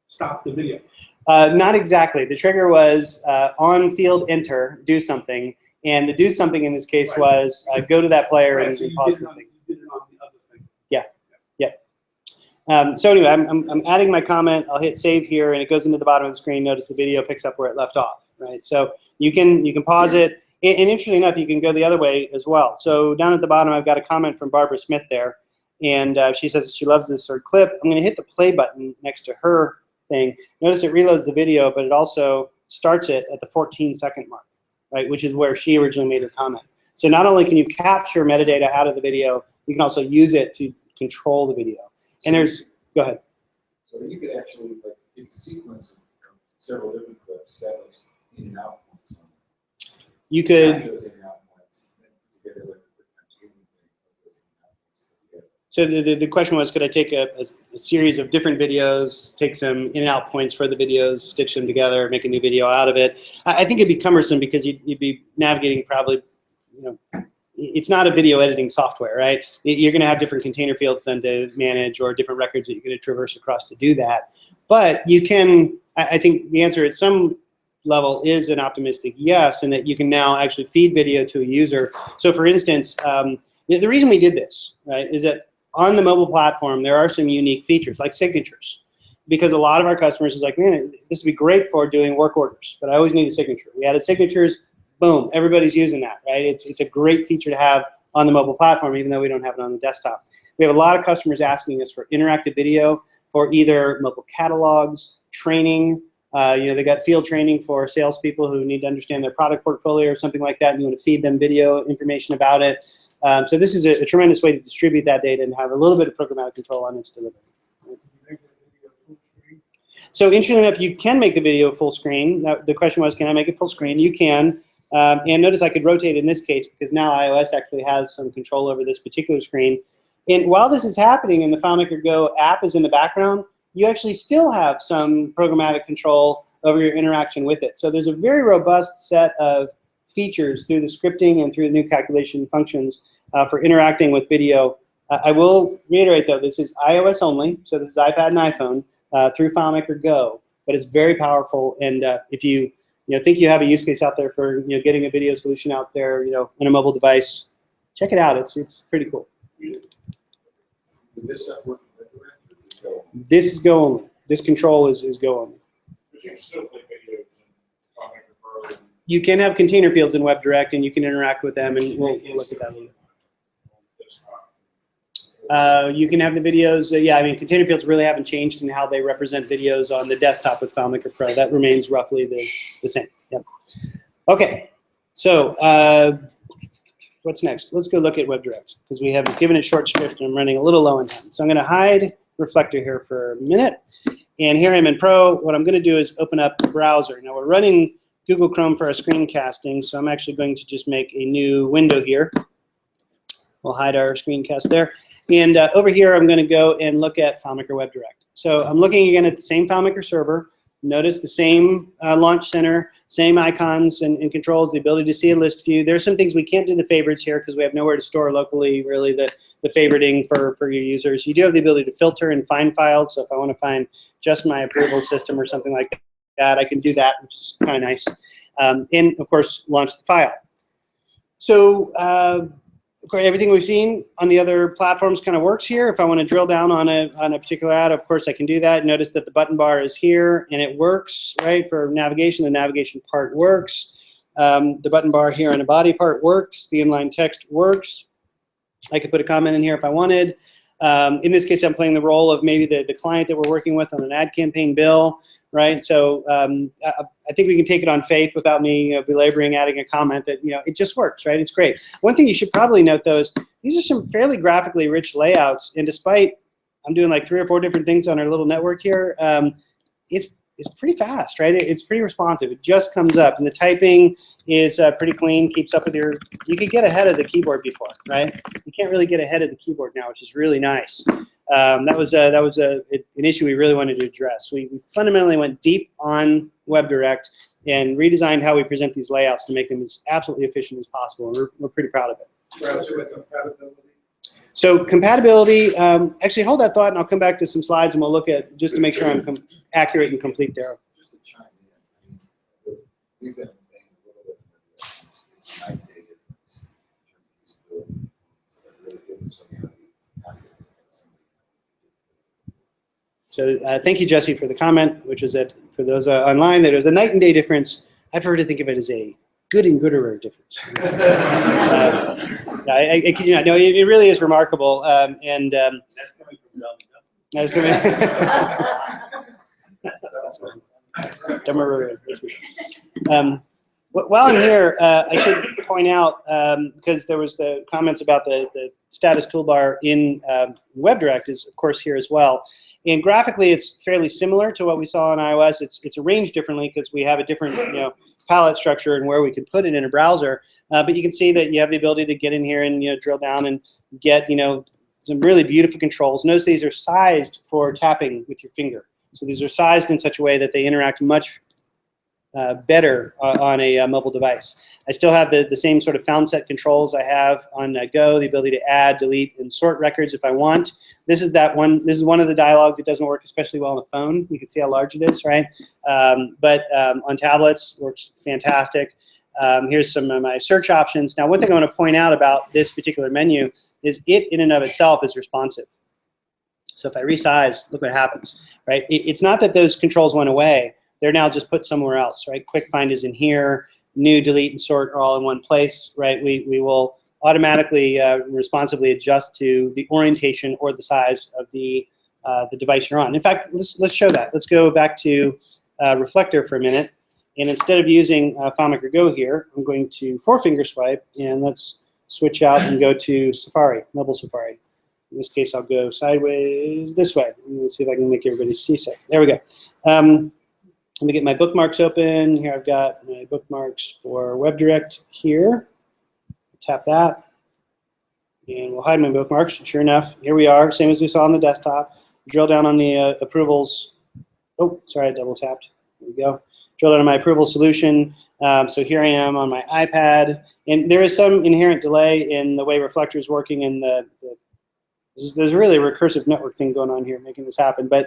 [SPEAKER 4] stop the video.
[SPEAKER 2] Not exactly. The trigger was on field enter, do something, and the do something in this case was go to that player and pause the thing.
[SPEAKER 4] You did it on the other thing.
[SPEAKER 2] Yeah, yeah. So anyway, I'm adding my comment. I'll hit save here, and it goes into the bottom of the screen. Notice the video picks up where it left off, right? So you can pause it, and interestingly enough, you can go the other way as well. So down at the bottom, I've got a comment from Barbara Smith there, and she says that she loves this sort of clip. I'm going to hit the play button next to her thing. Notice it reloads the video, but it also starts it at the 14-second mark, right, which is where she originally made her comment. So not only can you capture metadata out of the video, you can also use it to control the video. And there's, go ahead.
[SPEAKER 3] So you could actually like get a sequence of several different clips, set those in and out points.
[SPEAKER 2] You could.
[SPEAKER 3] Capture those in and out points together like a quick streaming thing. Those in and out points together.
[SPEAKER 2] So the question was, could I take a series of different videos, take some in and out points for the videos, stitch them together, make a new video out of it? I think it'd be cumbersome because you'd be navigating probably, you know, it's not a video editing software, right? You're going to have different container fields then to manage or different records that you're going to traverse across to do that. But you can, I think the answer at some level is an optimistic yes, and that you can now actually feed video to a user. So for instance, the reason we did this, right, is that on the mobile platform, there are some unique features like signatures, because a lot of our customers is like, man, this would be great for doing work orders, but I always need a signature. We added signatures, boom, everybody's using that, right? It's a great feature to have on the mobile platform, even though we don't have it on the desktop. We have a lot of customers asking us for interactive video for either mobile catalogs, training. You know, they got field training for salespeople who need to understand their product portfolio or something like that, and you want to feed them video information about it. So this is a tremendous way to distribute that data and have a little bit of programmatic control on its delivery. So interestingly enough, you can make the video full screen. Now, the question was, can I make it full screen? You can. And notice I could rotate in this case because now iOS actually has some control over this particular screen. And while this is happening and the FileMaker Go app is in the background, you actually still have some programmatic control over your interaction with it. So there's a very robust set of features through the scripting and through the new calculation functions for interacting with video. I will reiterate, though, this is iOS only, so this is iPad and iPhone through FileMaker Go, but it's very powerful. And if you think you have a use case out there for getting a video solution out there, on a mobile device, check it out. It's pretty cool.
[SPEAKER 3] Did this stuff work with WebDirect, or is it Go?
[SPEAKER 2] This is Go only. This control is Go only.
[SPEAKER 5] But you can still play videos in FileMaker Pro.
[SPEAKER 2] You can have container fields in WebDirect, and you can interact with them, and we'll look at that later. You can have the videos. Yeah, I mean, container fields really haven't changed in how they represent videos on the desktop with FileMaker Pro. That remains roughly the same. Yep. Okay. So what's next? Let's go look at WebDirect because we have given it short shrift and I'm running a little low on time. So I'm going to hide Reflector here for a minute. And here I'm in Pro. What I'm going to do is open up the browser. Now we're running Google Chrome for our screencasting, so I'm actually going to just make a new window here. We'll hide our screencast there. And over here, I'm going to go and look at FileMaker WebDirect. So I'm looking again at the same FileMaker server. Notice the same launch center, same icons and controls, the ability to see a list view. There's some things we can't do the favorites here because we have nowhere to store locally, really, the favoriting for your users. You do have the ability to filter and find files. So if I want to find just my approval system or something like that, I can do that, which is kind of nice. And, of course, launch the file. So everything we've seen on the other platforms kind of works here. If I want to drill down on a particular ad, of course I can do that. Notice that the button bar is here and it works, right? For navigation, the navigation part works. The button bar here on the body part works. The inline text works. I could put a comment in here if I wanted. In this case, I'm playing the role of maybe the client that we're working with on an ad campaign bill, right? So I think we can take it on faith without me belaboring, adding a comment that, it just works, right? It's great. One thing you should probably note, though, is these are some fairly graphically rich layouts, and despite I'm doing like 3 or 4 different things on our little network here, it's pretty fast, right? It's pretty responsive. It just comes up, and the typing is pretty clean, keeps up with your, you could get ahead of the keyboard before, right? You can't really get ahead of the keyboard now, which is really nice. That was an issue we really wanted to address. We fundamentally went deep on WebDirect and redesigned how we present these layouts to make them as absolutely efficient as possible, and we're pretty proud of it.
[SPEAKER 5] Browser with compatibility.
[SPEAKER 2] So compatibility, actually hold that thought and I'll come back to some slides and we'll look at, just to make sure I'm accurate and complete there.
[SPEAKER 3] Just to chime in, we've been paying a little bit of it's a 9-day difference in terms of usability. So that really gives us something
[SPEAKER 2] So thank you, Jesse, for the comment, which is that for those online, that there's a night and day difference. I prefer to think of it as a good and gooder difference. I kid you not. No, it really is remarkable.
[SPEAKER 4] That's coming from
[SPEAKER 2] That's coming. Don't remember it. While I'm here, I should point out, because there was the comments about the status toolbar in WebDirect is, of course, here as well. And graphically, it's fairly similar to what we saw on iOS. It's arranged differently because we have a different palette structure and where we can put it in a browser. But you can see that you have the ability to get in here and drill down and get some really beautiful controls. Notice these are sized for tapping with your finger. So these are sized in such a way that they interact much better on a mobile device. I still have the same sort of found set controls I have on Go, the ability to add, delete, and sort records if I want. This is one of the dialogues. It doesn't work especially well on the phone. You can see how large it is, right? But on tablets, works fantastic. Here's some of my search options. Now, one thing I want to point out about this particular menu is it in and of itself is responsive. So if I resize, look what happens, right? It's not that those controls went away. They're now just put somewhere else, right? Quick find is in here. New, delete, and sort are all in one place, right? We will automatically responsively adjust to the orientation or the size of the device you're on. In fact, let's show that. Let's go back to Reflector for a minute. And instead of using FileMaker Go here, I'm going to forefinger swipe, and let's switch out and go to Safari, mobile Safari. In this case, I'll go sideways this way. Let's see if I can make everybody see sick. There we go. Let me get my bookmarks open. Here I've got my bookmarks for WebDirect here. Tap that. And we'll hide my bookmarks. Sure enough, here we are, same as we saw on the desktop. Drill down on the approvals. Oh, sorry, I double tapped. There we go. Drill down on my approval solution. So here I am on my iPad. And there is some inherent delay in the way Reflector is working, and there's really a recursive network thing going on here making this happen. But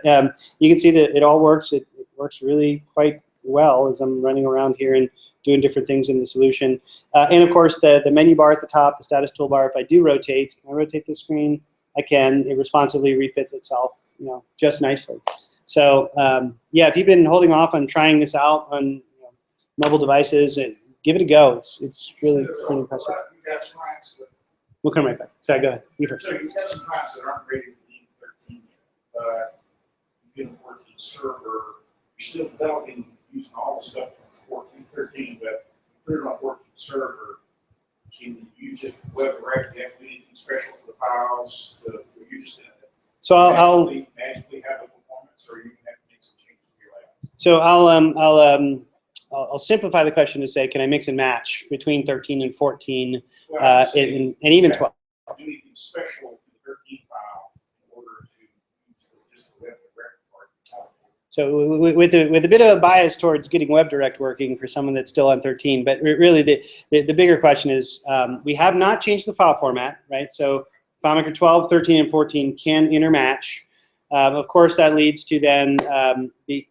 [SPEAKER 2] you can see that it all works. It works really quite well as I'm running around here and doing different things in the solution. And of course, the menu bar at the top, the status toolbar, if I do rotate, can I rotate the screen? I can. It responsively refits itself, just nicely. So yeah, if you've been holding off on trying this out on mobile devices, give it a go. It's really pretty impressive.
[SPEAKER 5] You got clients that,
[SPEAKER 2] We'll come right back. Sorry, go ahead. You first.
[SPEAKER 5] so you have some clients that aren't ready for D13 yet, but you get a 14 server, you're still developing using all the stuff from 14, 13, but put it on 14 server. files to, you just
[SPEAKER 2] So I'll
[SPEAKER 5] magically have the performance, or you can have to make some changes to your layout?
[SPEAKER 2] So I'll simplify the question to say, can I mix and match between 13 and 14, and even 12?
[SPEAKER 5] Do anything special to the 13 file in order to use just the WebDirect part?
[SPEAKER 2] So with a bit of a bias towards getting WebDirect working for someone that's still on 13, but really the bigger question is, we have not changed the file format, right? So FileMaker 12, 13, and 14 can intermatch. Of course, that leads to then the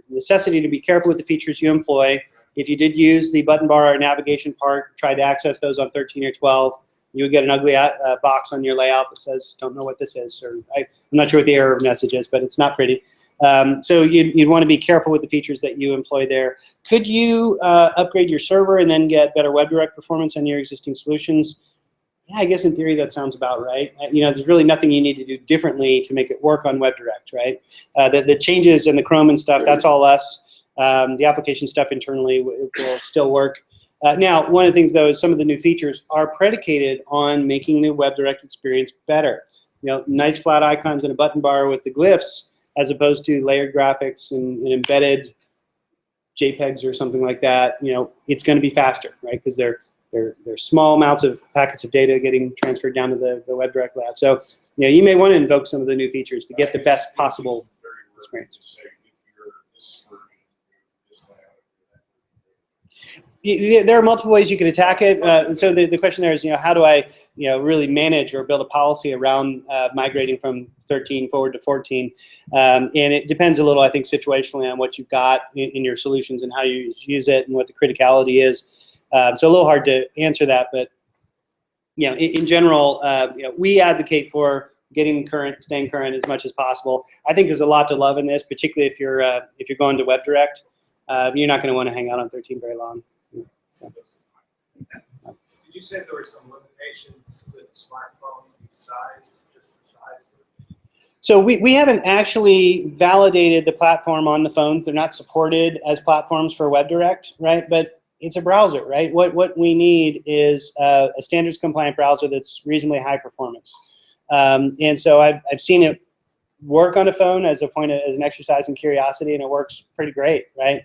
[SPEAKER 2] necessity to be careful with the features you employ. If you did use the button bar or navigation part, try to access those on 13 or 12, you would get an ugly box on your layout that says, don't know what this is, or I'm not sure what the error message is, but it's not pretty. So you'd want to be careful with the features that you employ there. Could you upgrade your server and then get better WebDirect performance on your existing solutions? Yeah, I guess in theory that sounds about right. You know, there's really nothing you need to do differently to make it work on WebDirect, right? The changes in the Chrome and stuff, that's all us. The application stuff internally will still work. Now, one of the things, though, is some of the new features are predicated on making the WebDirect experience better. You know, nice flat icons and a button bar with the glyphs, as opposed to layered graphics and embedded JPEGs or something like that. You know, it's going to be faster, right? Because they're small amounts of packets of data getting transferred down to the WebDirect layout. So, you know, you may want to invoke some of the new features to get the best possible experience. There are multiple ways you could attack it. So the question there is, you know, how do I, you know, really manage or build a policy around migrating from 13 forward to 14? And it depends a little, I think, situationally on what you've got in your solutions and how you use it and what the criticality is. So a little hard to answer that, but you know, in general, you know, we advocate for getting current, staying current as much as possible. I think there's a lot to love in this, particularly if you're going to WebDirect. You're not going to want to hang out on 13 very long. So.
[SPEAKER 7] Did you say there were some limitations with smartphones besides just the size?
[SPEAKER 2] So we haven't actually validated the platform on the phones. They're not supported as platforms for WebDirect, right? But it's a browser, right? What we need is a standards compliant browser that's reasonably high performance. And so I've seen it work on a phone as an exercise in curiosity, and it works pretty great, right?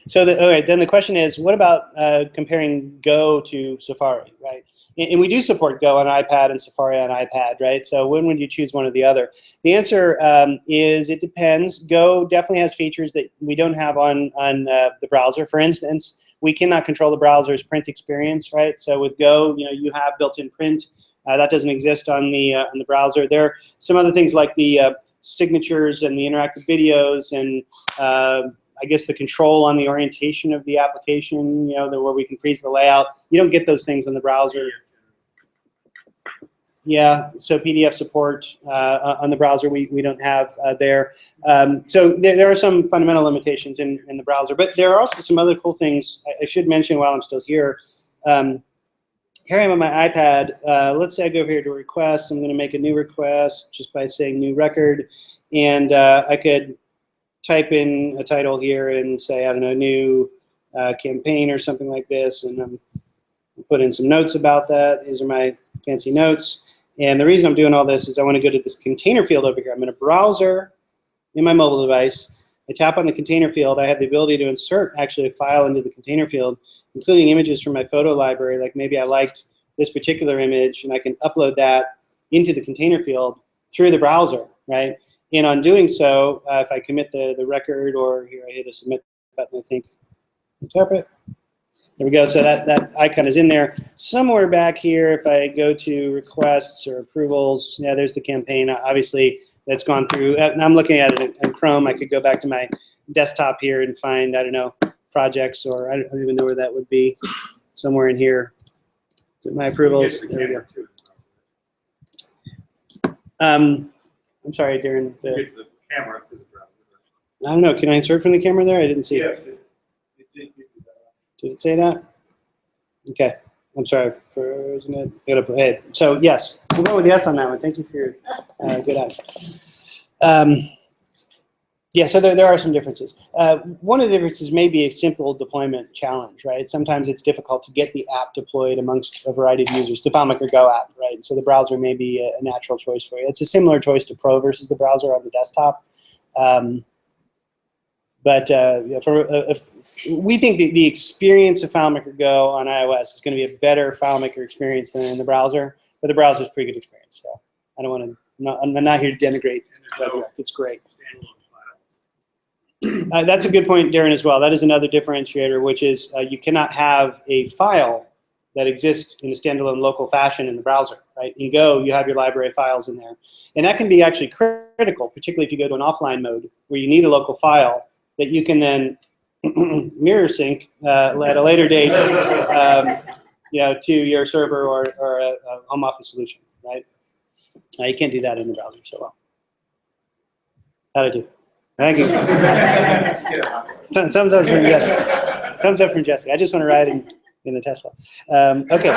[SPEAKER 2] So then the question is, what about comparing Go to Safari, right? And we do support Go on iPad and Safari on iPad, right? So when would you choose one or the other? The answer is it depends. Go definitely has features that we don't have on the browser. For instance, we cannot control the browser's print experience, right? So with Go, you know, you have built-in print. That doesn't exist on the browser. There are some other things like the signatures and the interactive videos and I guess the control on the orientation of the application, you know, where we can freeze the layout. You don't get those things in the browser. Yeah, so PDF support on the browser we don't have there. So there are some fundamental limitations in the browser, but there are also some other cool things I should mention while I'm still here. Here I am on my iPad. Let's say I go over here to requests. I'm going to make a new request just by saying new record, and I could type in a title here and say, I don't know, new campaign or something like this, and I'm put in some notes about that. These are my fancy notes. And the reason I'm doing all this is I want to go to this container field over here. I'm in a browser in my mobile device. I tap on the container field. I have the ability to insert actually a file into the container field, including images from my photo library. Like maybe I liked this particular image, and I can upload that into the container field through the browser, right? And on doing so, if I commit the record, or here I hit a submit button, I think, interpret. There we go. So that icon is in there. Somewhere back here, if I go to requests or approvals, yeah, there's the campaign. Obviously, that's gone through. And I'm looking at it in Chrome. I could go back to my desktop here and find, I don't know, projects, or I don't even know where that would be. Somewhere in here. Is it my approvals? There we go. I'm sorry, Darrin.
[SPEAKER 5] Get the camera through the browser.
[SPEAKER 2] I don't know. Can I insert from the camera there? I didn't see
[SPEAKER 5] Yes,
[SPEAKER 2] it.
[SPEAKER 5] it did give you that.
[SPEAKER 2] Did it say that? Okay. I'm sorry. Frozen it. Gotta play it. So yes, we'll go with yes on that one. Thank you for your good eyes. Yeah, so there are some differences. One of the differences may be a simple deployment challenge, right? Sometimes it's difficult to get the app deployed amongst a variety of users, the FileMaker Go app, right? So the browser may be a natural choice for you. It's a similar choice to Pro versus the browser on the desktop. We think the experience of FileMaker Go on iOS is going to be a better FileMaker experience than in the browser, but the browser is a pretty good experience. So I don't want to, I'm not here to denigrate WebDirect. It's great. That's a good point, Darrin, as well. That is another differentiator, which is you cannot have a file that exists in a standalone local fashion in the browser, right? In Go, you have your library of files in there. And that can be actually critical, particularly if you go to an offline mode where you need a local file that you can then mirror sync at a later date to your server or a home office solution, right? You can't do that in the browser so well. How'd I do? Thank you. Thumbs up from Jesse. Thumbs up from Jesse. I just want to ride in the Tesla. Okay,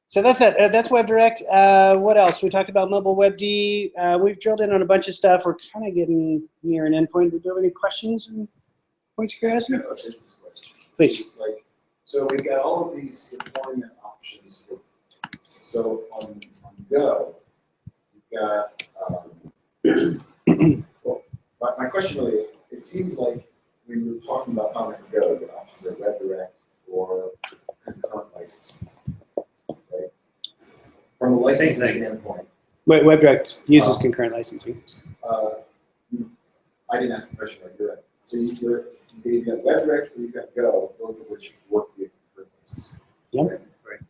[SPEAKER 2] so that's that. That's WebDirect. What else? We talked about mobile WebD. We've drilled in on a bunch of stuff. We're kind of getting near an endpoint. Do you have any questions and points you're asking? Please.
[SPEAKER 3] So we've got all of these deployment options. So on Go, you've got. Well, my question really, it seems like when we were talking about FileMaker Go, the options are WebDirect or concurrent licensing, right? From a licensing standpoint.
[SPEAKER 2] WebDirect uses concurrent licensing.
[SPEAKER 3] I didn't ask the question, but you're right. So you've got WebDirect or you've got Go, both of which work via concurrent licensing.
[SPEAKER 2] Yep.
[SPEAKER 3] Right?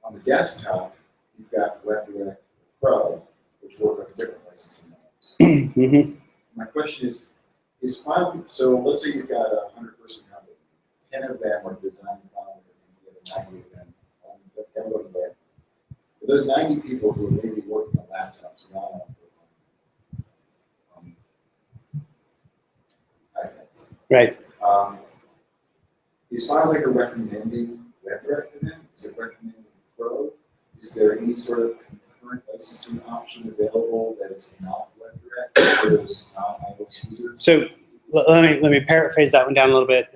[SPEAKER 3] On the desktop, you've got WebDirect Pro, which work on different licensing models.
[SPEAKER 2] Mm-hmm.
[SPEAKER 3] My question is so let's say you've got a 100-person company, 10 of them are designing FileMaker, the other 90 of them, everyone there. For those 90 people who are maybe working on laptops, not on iPads.
[SPEAKER 2] Right.
[SPEAKER 3] Is FileMaker recommending WebDirect for them? Is it recommending Pro? Is there any sort of concurrent licensing option available that is not WebDirect for those non-iOS users?
[SPEAKER 2] So let me paraphrase that one down a little bit,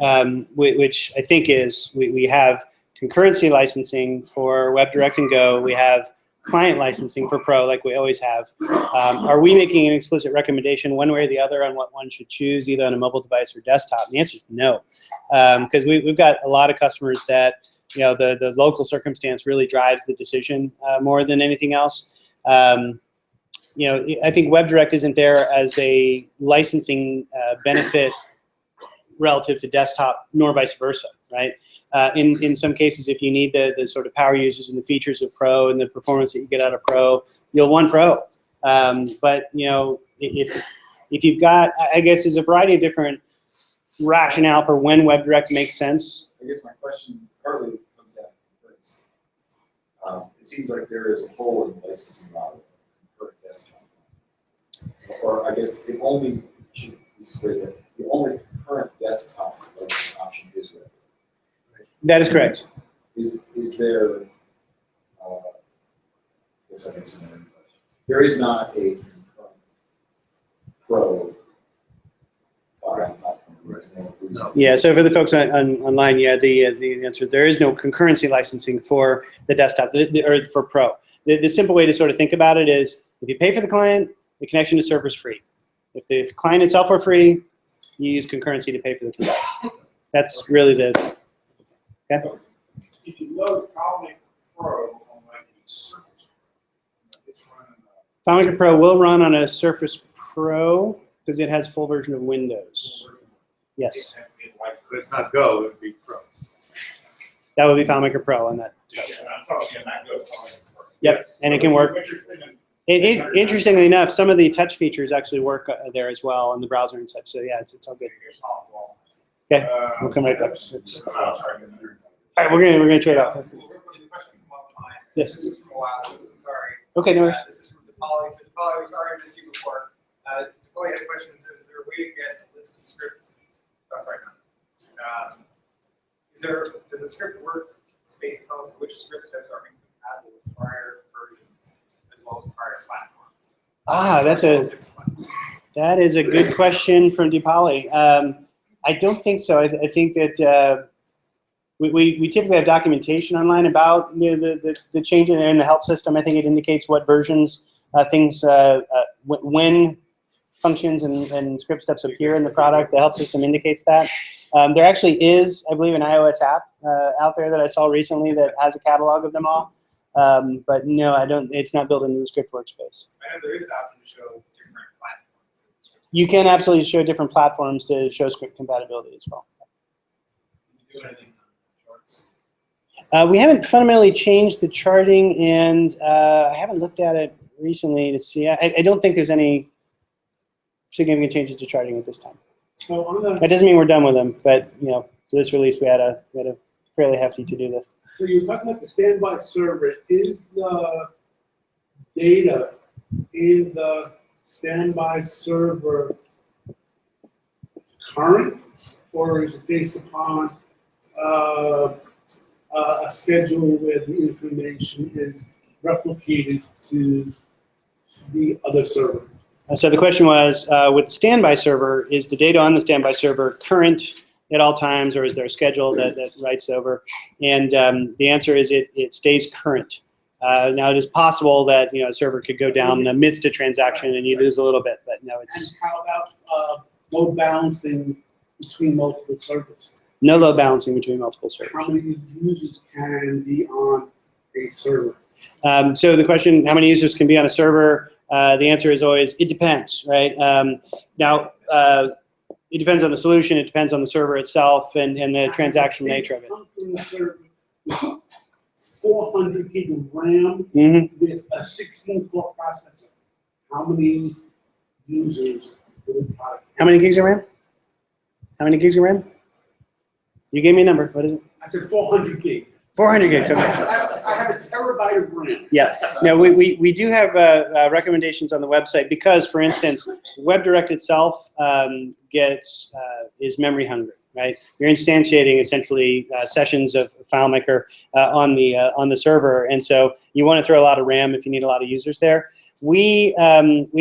[SPEAKER 2] which I think is we have concurrency licensing for WebDirect and Go. We have client licensing for Pro, like we always have. Are we making an explicit recommendation one way or the other on what one should choose, either on a mobile device or desktop? And the answer is no, because we've got a lot of customers that the local circumstance really drives the decision more than anything else. I think WebDirect isn't there as a licensing benefit relative to desktop, nor vice versa, right? In some cases, if you need the sort of power users and the features of Pro and the performance that you get out of Pro, you'll want Pro. But if you've got, I guess, there's a variety of different rationale for when WebDirect makes sense.
[SPEAKER 3] I guess my question partly comes down to this. It seems like there is a hole in the licensing model for desktop. Or I guess the only current desktop license option is WebDirect.
[SPEAKER 2] That is correct.
[SPEAKER 3] Is there? Guess I answered my own question. There is not a Pro file platform.
[SPEAKER 2] No. Yeah. So for the folks online, yeah, the answer, there is no concurrency licensing for the desktop or for Pro. The simple way to sort of think about it is, if you pay for the client, the connection to server is free. If the client itself are free, you use concurrency to pay for the connection. That's really the. Okay.
[SPEAKER 5] If you load FileMaker Pro on like a Surface, it's running.
[SPEAKER 2] FileMaker Pro will run on a Surface Pro because it has full version of Windows. Yes.
[SPEAKER 7] But it's not Go, it would be Pro.
[SPEAKER 2] That would be FileMaker Pro on that.
[SPEAKER 5] Yeah, I'm talking about Go FileMaker Pro.
[SPEAKER 2] Yep, and it can work. Interestingly enough, some of the touch features actually work there as well in the browser and such. So yeah, it's all good. Okay, we'll come right back. All right, we're gonna trade off. Yes.
[SPEAKER 1] This is from a while. I'm sorry.
[SPEAKER 2] Okay, no worries.
[SPEAKER 1] This is from DePauli. So DePauli, we're sorry I missed you before. DePauli had a question. Is there a way to get a list of scripts? Oh, sorry, no. Does the script workspace tell us which script types are incompatible with prior versions as well as prior platforms?
[SPEAKER 2] Ah, That is a good question from Deepali. I don't think so. I think that we typically have documentation online about the change in the help system. I think it indicates what versions when functions and script steps appear in the product. The help system indicates that. There actually is, I believe, an iOS app out there that I saw recently that has a catalog of them all. But no, I don't. It's not built into the script workspace.
[SPEAKER 1] I know there is an option to show different platforms.
[SPEAKER 2] You can absolutely show different platforms to show script compatibility as well.
[SPEAKER 5] Can you do anything on charts?
[SPEAKER 2] We haven't fundamentally changed the charting, and I haven't looked at it recently to see. I don't think there's any significant changes to charting at this time.
[SPEAKER 4] So on the,
[SPEAKER 2] That doesn't mean we're done with them, but for this release we had a fairly hefty to-do list.
[SPEAKER 4] so you're talking about the standby server. Is the data in the standby server current, or is it based upon a schedule where the information is replicated to the other server?
[SPEAKER 2] So the question was, with the standby server, is the data on the standby server current at all times, or is there a schedule that writes over? And the answer is it stays current. Now, it is possible that a server could go down amidst a transaction and you lose a little bit, but no, it's
[SPEAKER 4] And how about load balancing between multiple servers?
[SPEAKER 2] no load balancing between multiple servers.
[SPEAKER 4] How many users can be on a server?
[SPEAKER 2] So the question, how many users can be on a server? The answer is always, it depends, right? Now, it depends on the solution, it depends on the server itself and the transactional nature of it.
[SPEAKER 4] Come from the server with 400 gig of RAM with a 16-core processor. How many users will the product have?
[SPEAKER 2] How many gigs of RAM? How many gigs of RAM? You gave me a number. What is it?
[SPEAKER 4] I said 400 gig.
[SPEAKER 2] 400 gigs. Okay.
[SPEAKER 4] I have a terabyte of RAM.
[SPEAKER 2] Yeah. Now we do have recommendations on the website because, for instance, WebDirect itself is memory hungry, right? You're instantiating essentially sessions of FileMaker on the server, and so you want to throw a lot of RAM if you need a lot of users there. We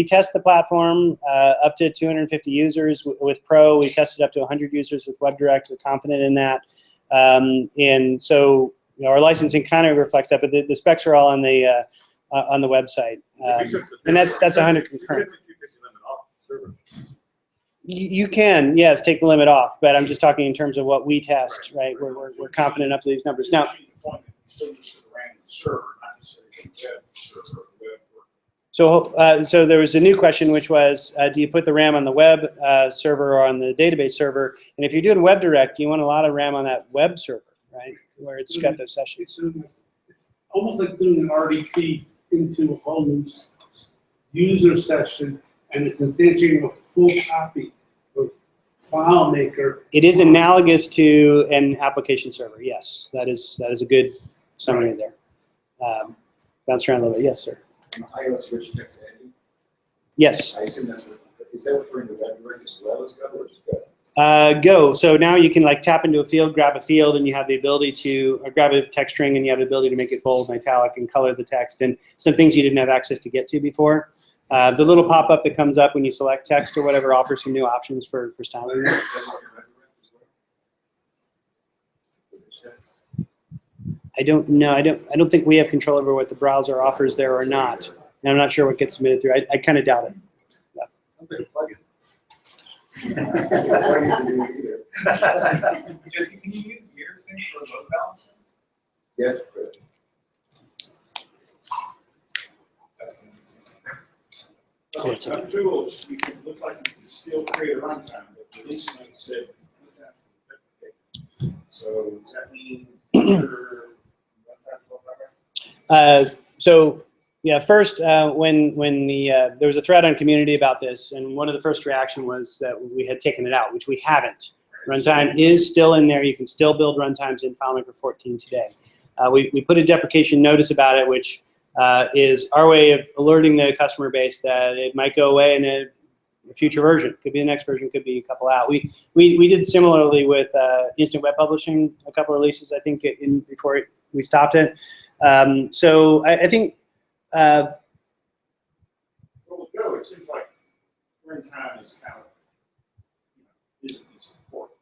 [SPEAKER 2] test the platform up to 250 users with Pro. We tested up to 100 users with WebDirect. We're confident in that, and so our licensing kind of reflects that. But the specs are all on the website, and that's 100 concurrent. You can, yes, take the limit off, but I'm just talking in terms of what we test, right? We're confident up to these numbers now. So there was a new question, which was, do you put the RAM on the web server or on the database server? And if you're doing WebDirect, you want a lot of RAM on that web server, right, where it's got those sessions.
[SPEAKER 4] It's almost like doing an RDP into a whole new user session, and it's instantiating a full copy of FileMaker.
[SPEAKER 2] It is analogous to an application server. Yes, that is a good summary there. Bounce around a little bit. Yes, sir.
[SPEAKER 3] iOS rich text editing.
[SPEAKER 2] Yes.
[SPEAKER 3] I assume is that referring to WebDirect as well as Go, or just Go?
[SPEAKER 2] Go. So now you can tap into a field, grab a field, and you have the ability to grab a text string, and you have the ability to make it bold and italic and color the text, and some things you didn't have access to get to before. The little pop-up that comes up when you select text or whatever offers some new options for styling. I don't know. I don't think we have control over what the browser offers there or not, and I'm not sure what gets submitted through. I kind of doubt it.
[SPEAKER 1] Jesse, can you use VirSync for load balancing?
[SPEAKER 3] Yes.
[SPEAKER 5] Some tools, you can, looks like you can still create a runtime, but the release note said. So does that mean your runtime's well covered?
[SPEAKER 2] So yeah, first when there was a thread on community about this, and one of the first reaction was that we had taken it out, which we haven't. Runtime is still in there. You can still build runtimes in FileMaker 14 today. We put a deprecation notice about it, which is our way of alerting the customer base that it might go away in a future version. Could be the next version, could be a couple out. We did similarly with instant web publishing, a couple of releases, I think, before we stopped it. So I think.
[SPEAKER 5] Well, with Go, it seems like runtime time is kind of, isn't as important.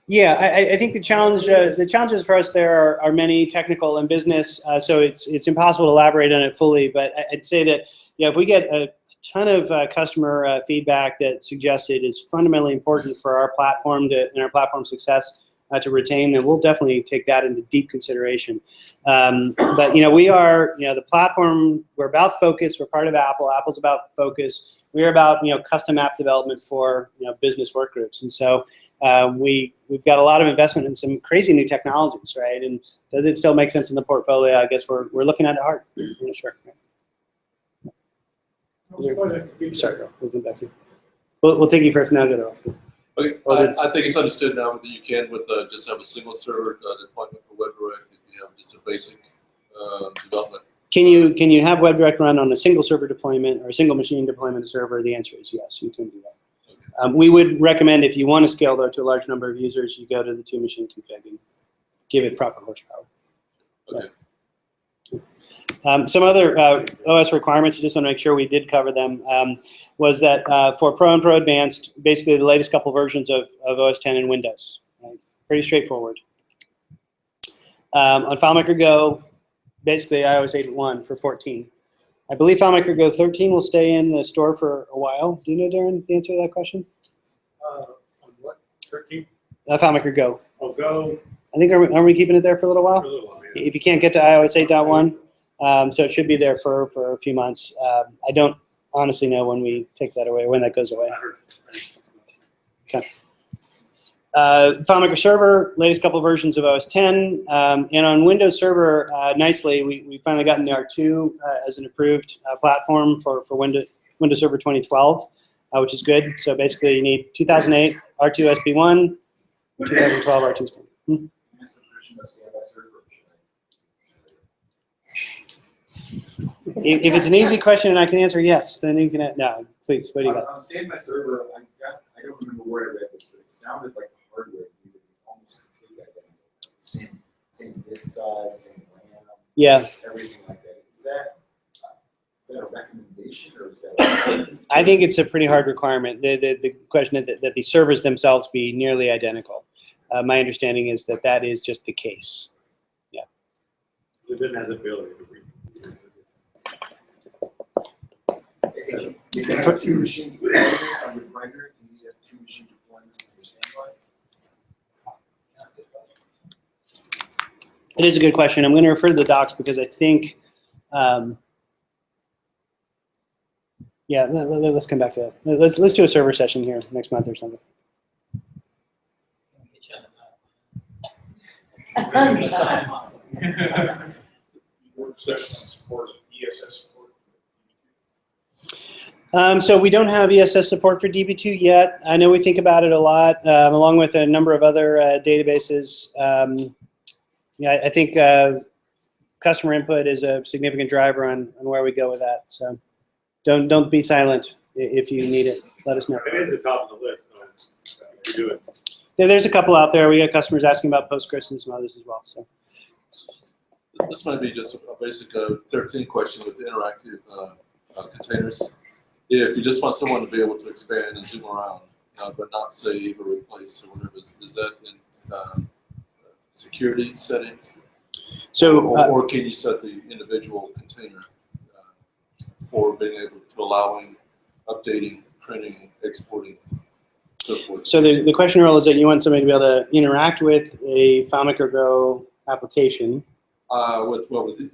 [SPEAKER 2] Yeah, I think the challenges for us there are many, technical and business. So it's impossible to elaborate on it fully. But I'd say that if we get a ton of customer feedback that suggests it is fundamentally important for our platform and our platform success to retain, then we'll definitely take that into deep consideration. But we are the platform. We're about focus. We're part of Apple. Apple's about focus. We're about custom app development for business work groups, and so we've got a lot of investment in some crazy new technologies, right? And does it still make sense in the portfolio? I guess we're looking at it hard. I'm not sure. Sorry, we'll come back to you. We'll take you first now.
[SPEAKER 8] Okay, I think it's understood now that you can just have a single server deployment for WebDirect if you have just a basic development.
[SPEAKER 2] Can you have WebDirect run on a single server deployment or a single machine deployment of server? The answer is yes, you can do that. We would recommend if you want to scale though to a large number of users, you go to the 2-machine config and give it proper horsepower.
[SPEAKER 8] Okay.
[SPEAKER 2] Some other OS requirements, I just want to make sure we did cover them, was that for Pro and Pro Advanced, basically the latest couple versions of OS 10 and Windows. Right? Pretty straightforward. On FileMaker Go, basically iOS 8.1 for 14. I believe FileMaker Go 13 will stay in the store for a while. Do you know, Darrin, the answer to that question?
[SPEAKER 5] On what, 13?
[SPEAKER 2] FileMaker Go.
[SPEAKER 5] Oh, Go.
[SPEAKER 2] I think, are we keeping it there for a little while?
[SPEAKER 5] For a little while, yeah.
[SPEAKER 2] If you can't get to iOS 8.1, so it should be there for a few months. I don't honestly know when we take that away, when that goes away. Okay. FileMaker Server, latest couple versions of OS 10. And on Windows Server, nicely, we finally gotten the R2 as an approved platform for Windows Server 2012, which is good. So basically, you need 2008 R2 SP1, 2012 R2 standard. If it's an easy question and I can answer yes, then you can. No, please. What do you got?
[SPEAKER 3] On Save My Server, I don't remember where I read this, but it sounded like the hardware you would almost completely identical. Same disk size, same RAM.
[SPEAKER 2] Yeah.
[SPEAKER 3] Everything like that. Is that a recommendation or is that?
[SPEAKER 2] I think it's a pretty hard requirement. The question is that the servers themselves be nearly identical. My understanding is that is just the case. Yeah.
[SPEAKER 5] It didn't have the ability to read.
[SPEAKER 3] If you have 2-machine deployment on your printer, do you have 2-machine deployment on your standby?
[SPEAKER 2] It is a good question. I'm going to refer to the docs because I think, yeah, let's come back to that. Let's do a server session here next month or something.
[SPEAKER 5] Support ESS support.
[SPEAKER 2] So we don't have ESS support for DB2 yet. I know we think about it a lot, along with a number of other databases. Yeah, I think customer input is a significant driver on where we go with that. So don't be silent if you need it. Let us know.
[SPEAKER 5] It is at the top of the list, though. You do it.
[SPEAKER 2] Yeah, there's a couple out there. We got customers asking about Postgres and some others as well. So
[SPEAKER 8] This might be just a basic 13 question with interactive containers. If you just want someone to be able to expand and zoom around, but not save or replace or whatever, is that in security settings?
[SPEAKER 2] So,
[SPEAKER 8] or can you set the individual container for being able to allowing updating, printing, exporting, so forth?
[SPEAKER 2] So the question, Earl, is that you want somebody to be able to interact with a FileMaker Go application.
[SPEAKER 8] With the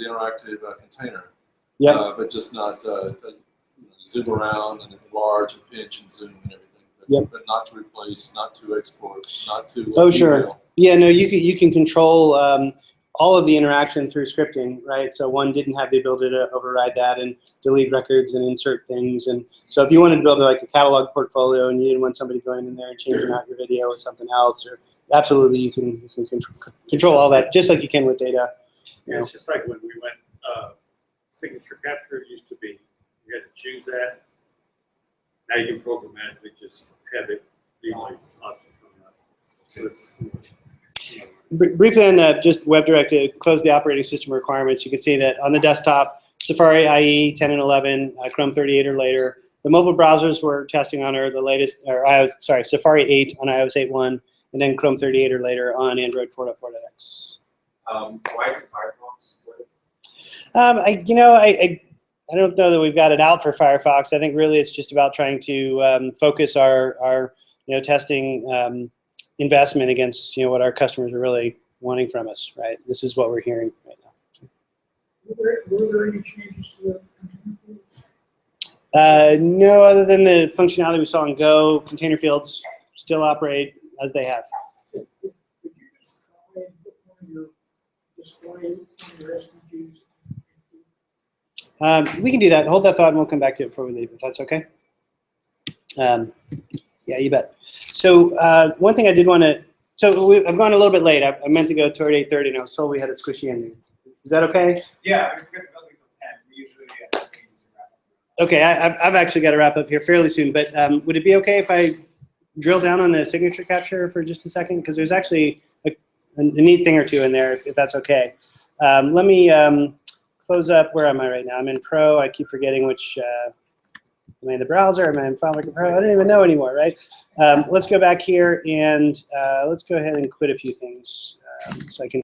[SPEAKER 8] interactive container.
[SPEAKER 2] Yeah.
[SPEAKER 8] But just not zoom around and enlarge and pinch and zoom and everything. But,
[SPEAKER 2] yep.
[SPEAKER 8] But not to replace, not to export, not to.
[SPEAKER 2] Oh, sure. Yeah, no, you can control all of the interaction through scripting, right? So one didn't have the ability to override that and delete records and insert things. And so if you wanted to build like a catalog portfolio and you didn't want somebody going in there and changing out your video with something else, or absolutely you can control all that just like you can with data.
[SPEAKER 5] Yeah, it's just like when we went signature capture used to be. You had to choose that. Now you can programmatically just have it easily option coming up. So it's,
[SPEAKER 2] Briefly on just WebDirect to close the operating system requirements, you can see that on the desktop, Safari IE 10 and 11, Chrome 38 or later, The mobile browsers we're testing on are the latest, Safari 8 on iOS 8.1, and then Chrome 38 or later on Android 4.4.x.
[SPEAKER 9] Why is it Firefox?
[SPEAKER 2] I don't know that we've got it out for Firefox. I think really it's just about trying to focus our testing investment against what our customers are really wanting from us, right? This is what we're hearing right now.
[SPEAKER 4] Were there any changes to the container fields?
[SPEAKER 2] No, other than the functionality we saw in Go, container fields still operate as they have.
[SPEAKER 4] Could you just try and put one of your display, one of your SVGs?
[SPEAKER 2] We can do that. Hold that thought and we'll come back to it before we leave, if that's okay. Yeah, you bet. So one thing I did want to, I've gone a little bit late. I meant to go toward 8:30 and I was told we had a squishy ending. Is that okay?
[SPEAKER 1] Yeah, we're good till 10. We usually
[SPEAKER 2] Okay, I've actually got to wrap up here fairly soon, but would it be okay if I drill down on the signature capture for just a second? Because there's actually a neat thing or two in there, if that's okay. Let me close up. Where am I right now? I'm in Pro. I keep forgetting which. Am I in the browser? Am I in FileMaker Pro? I don't even know anymore, right? Let's go back here and let's go ahead and quit a few things so I can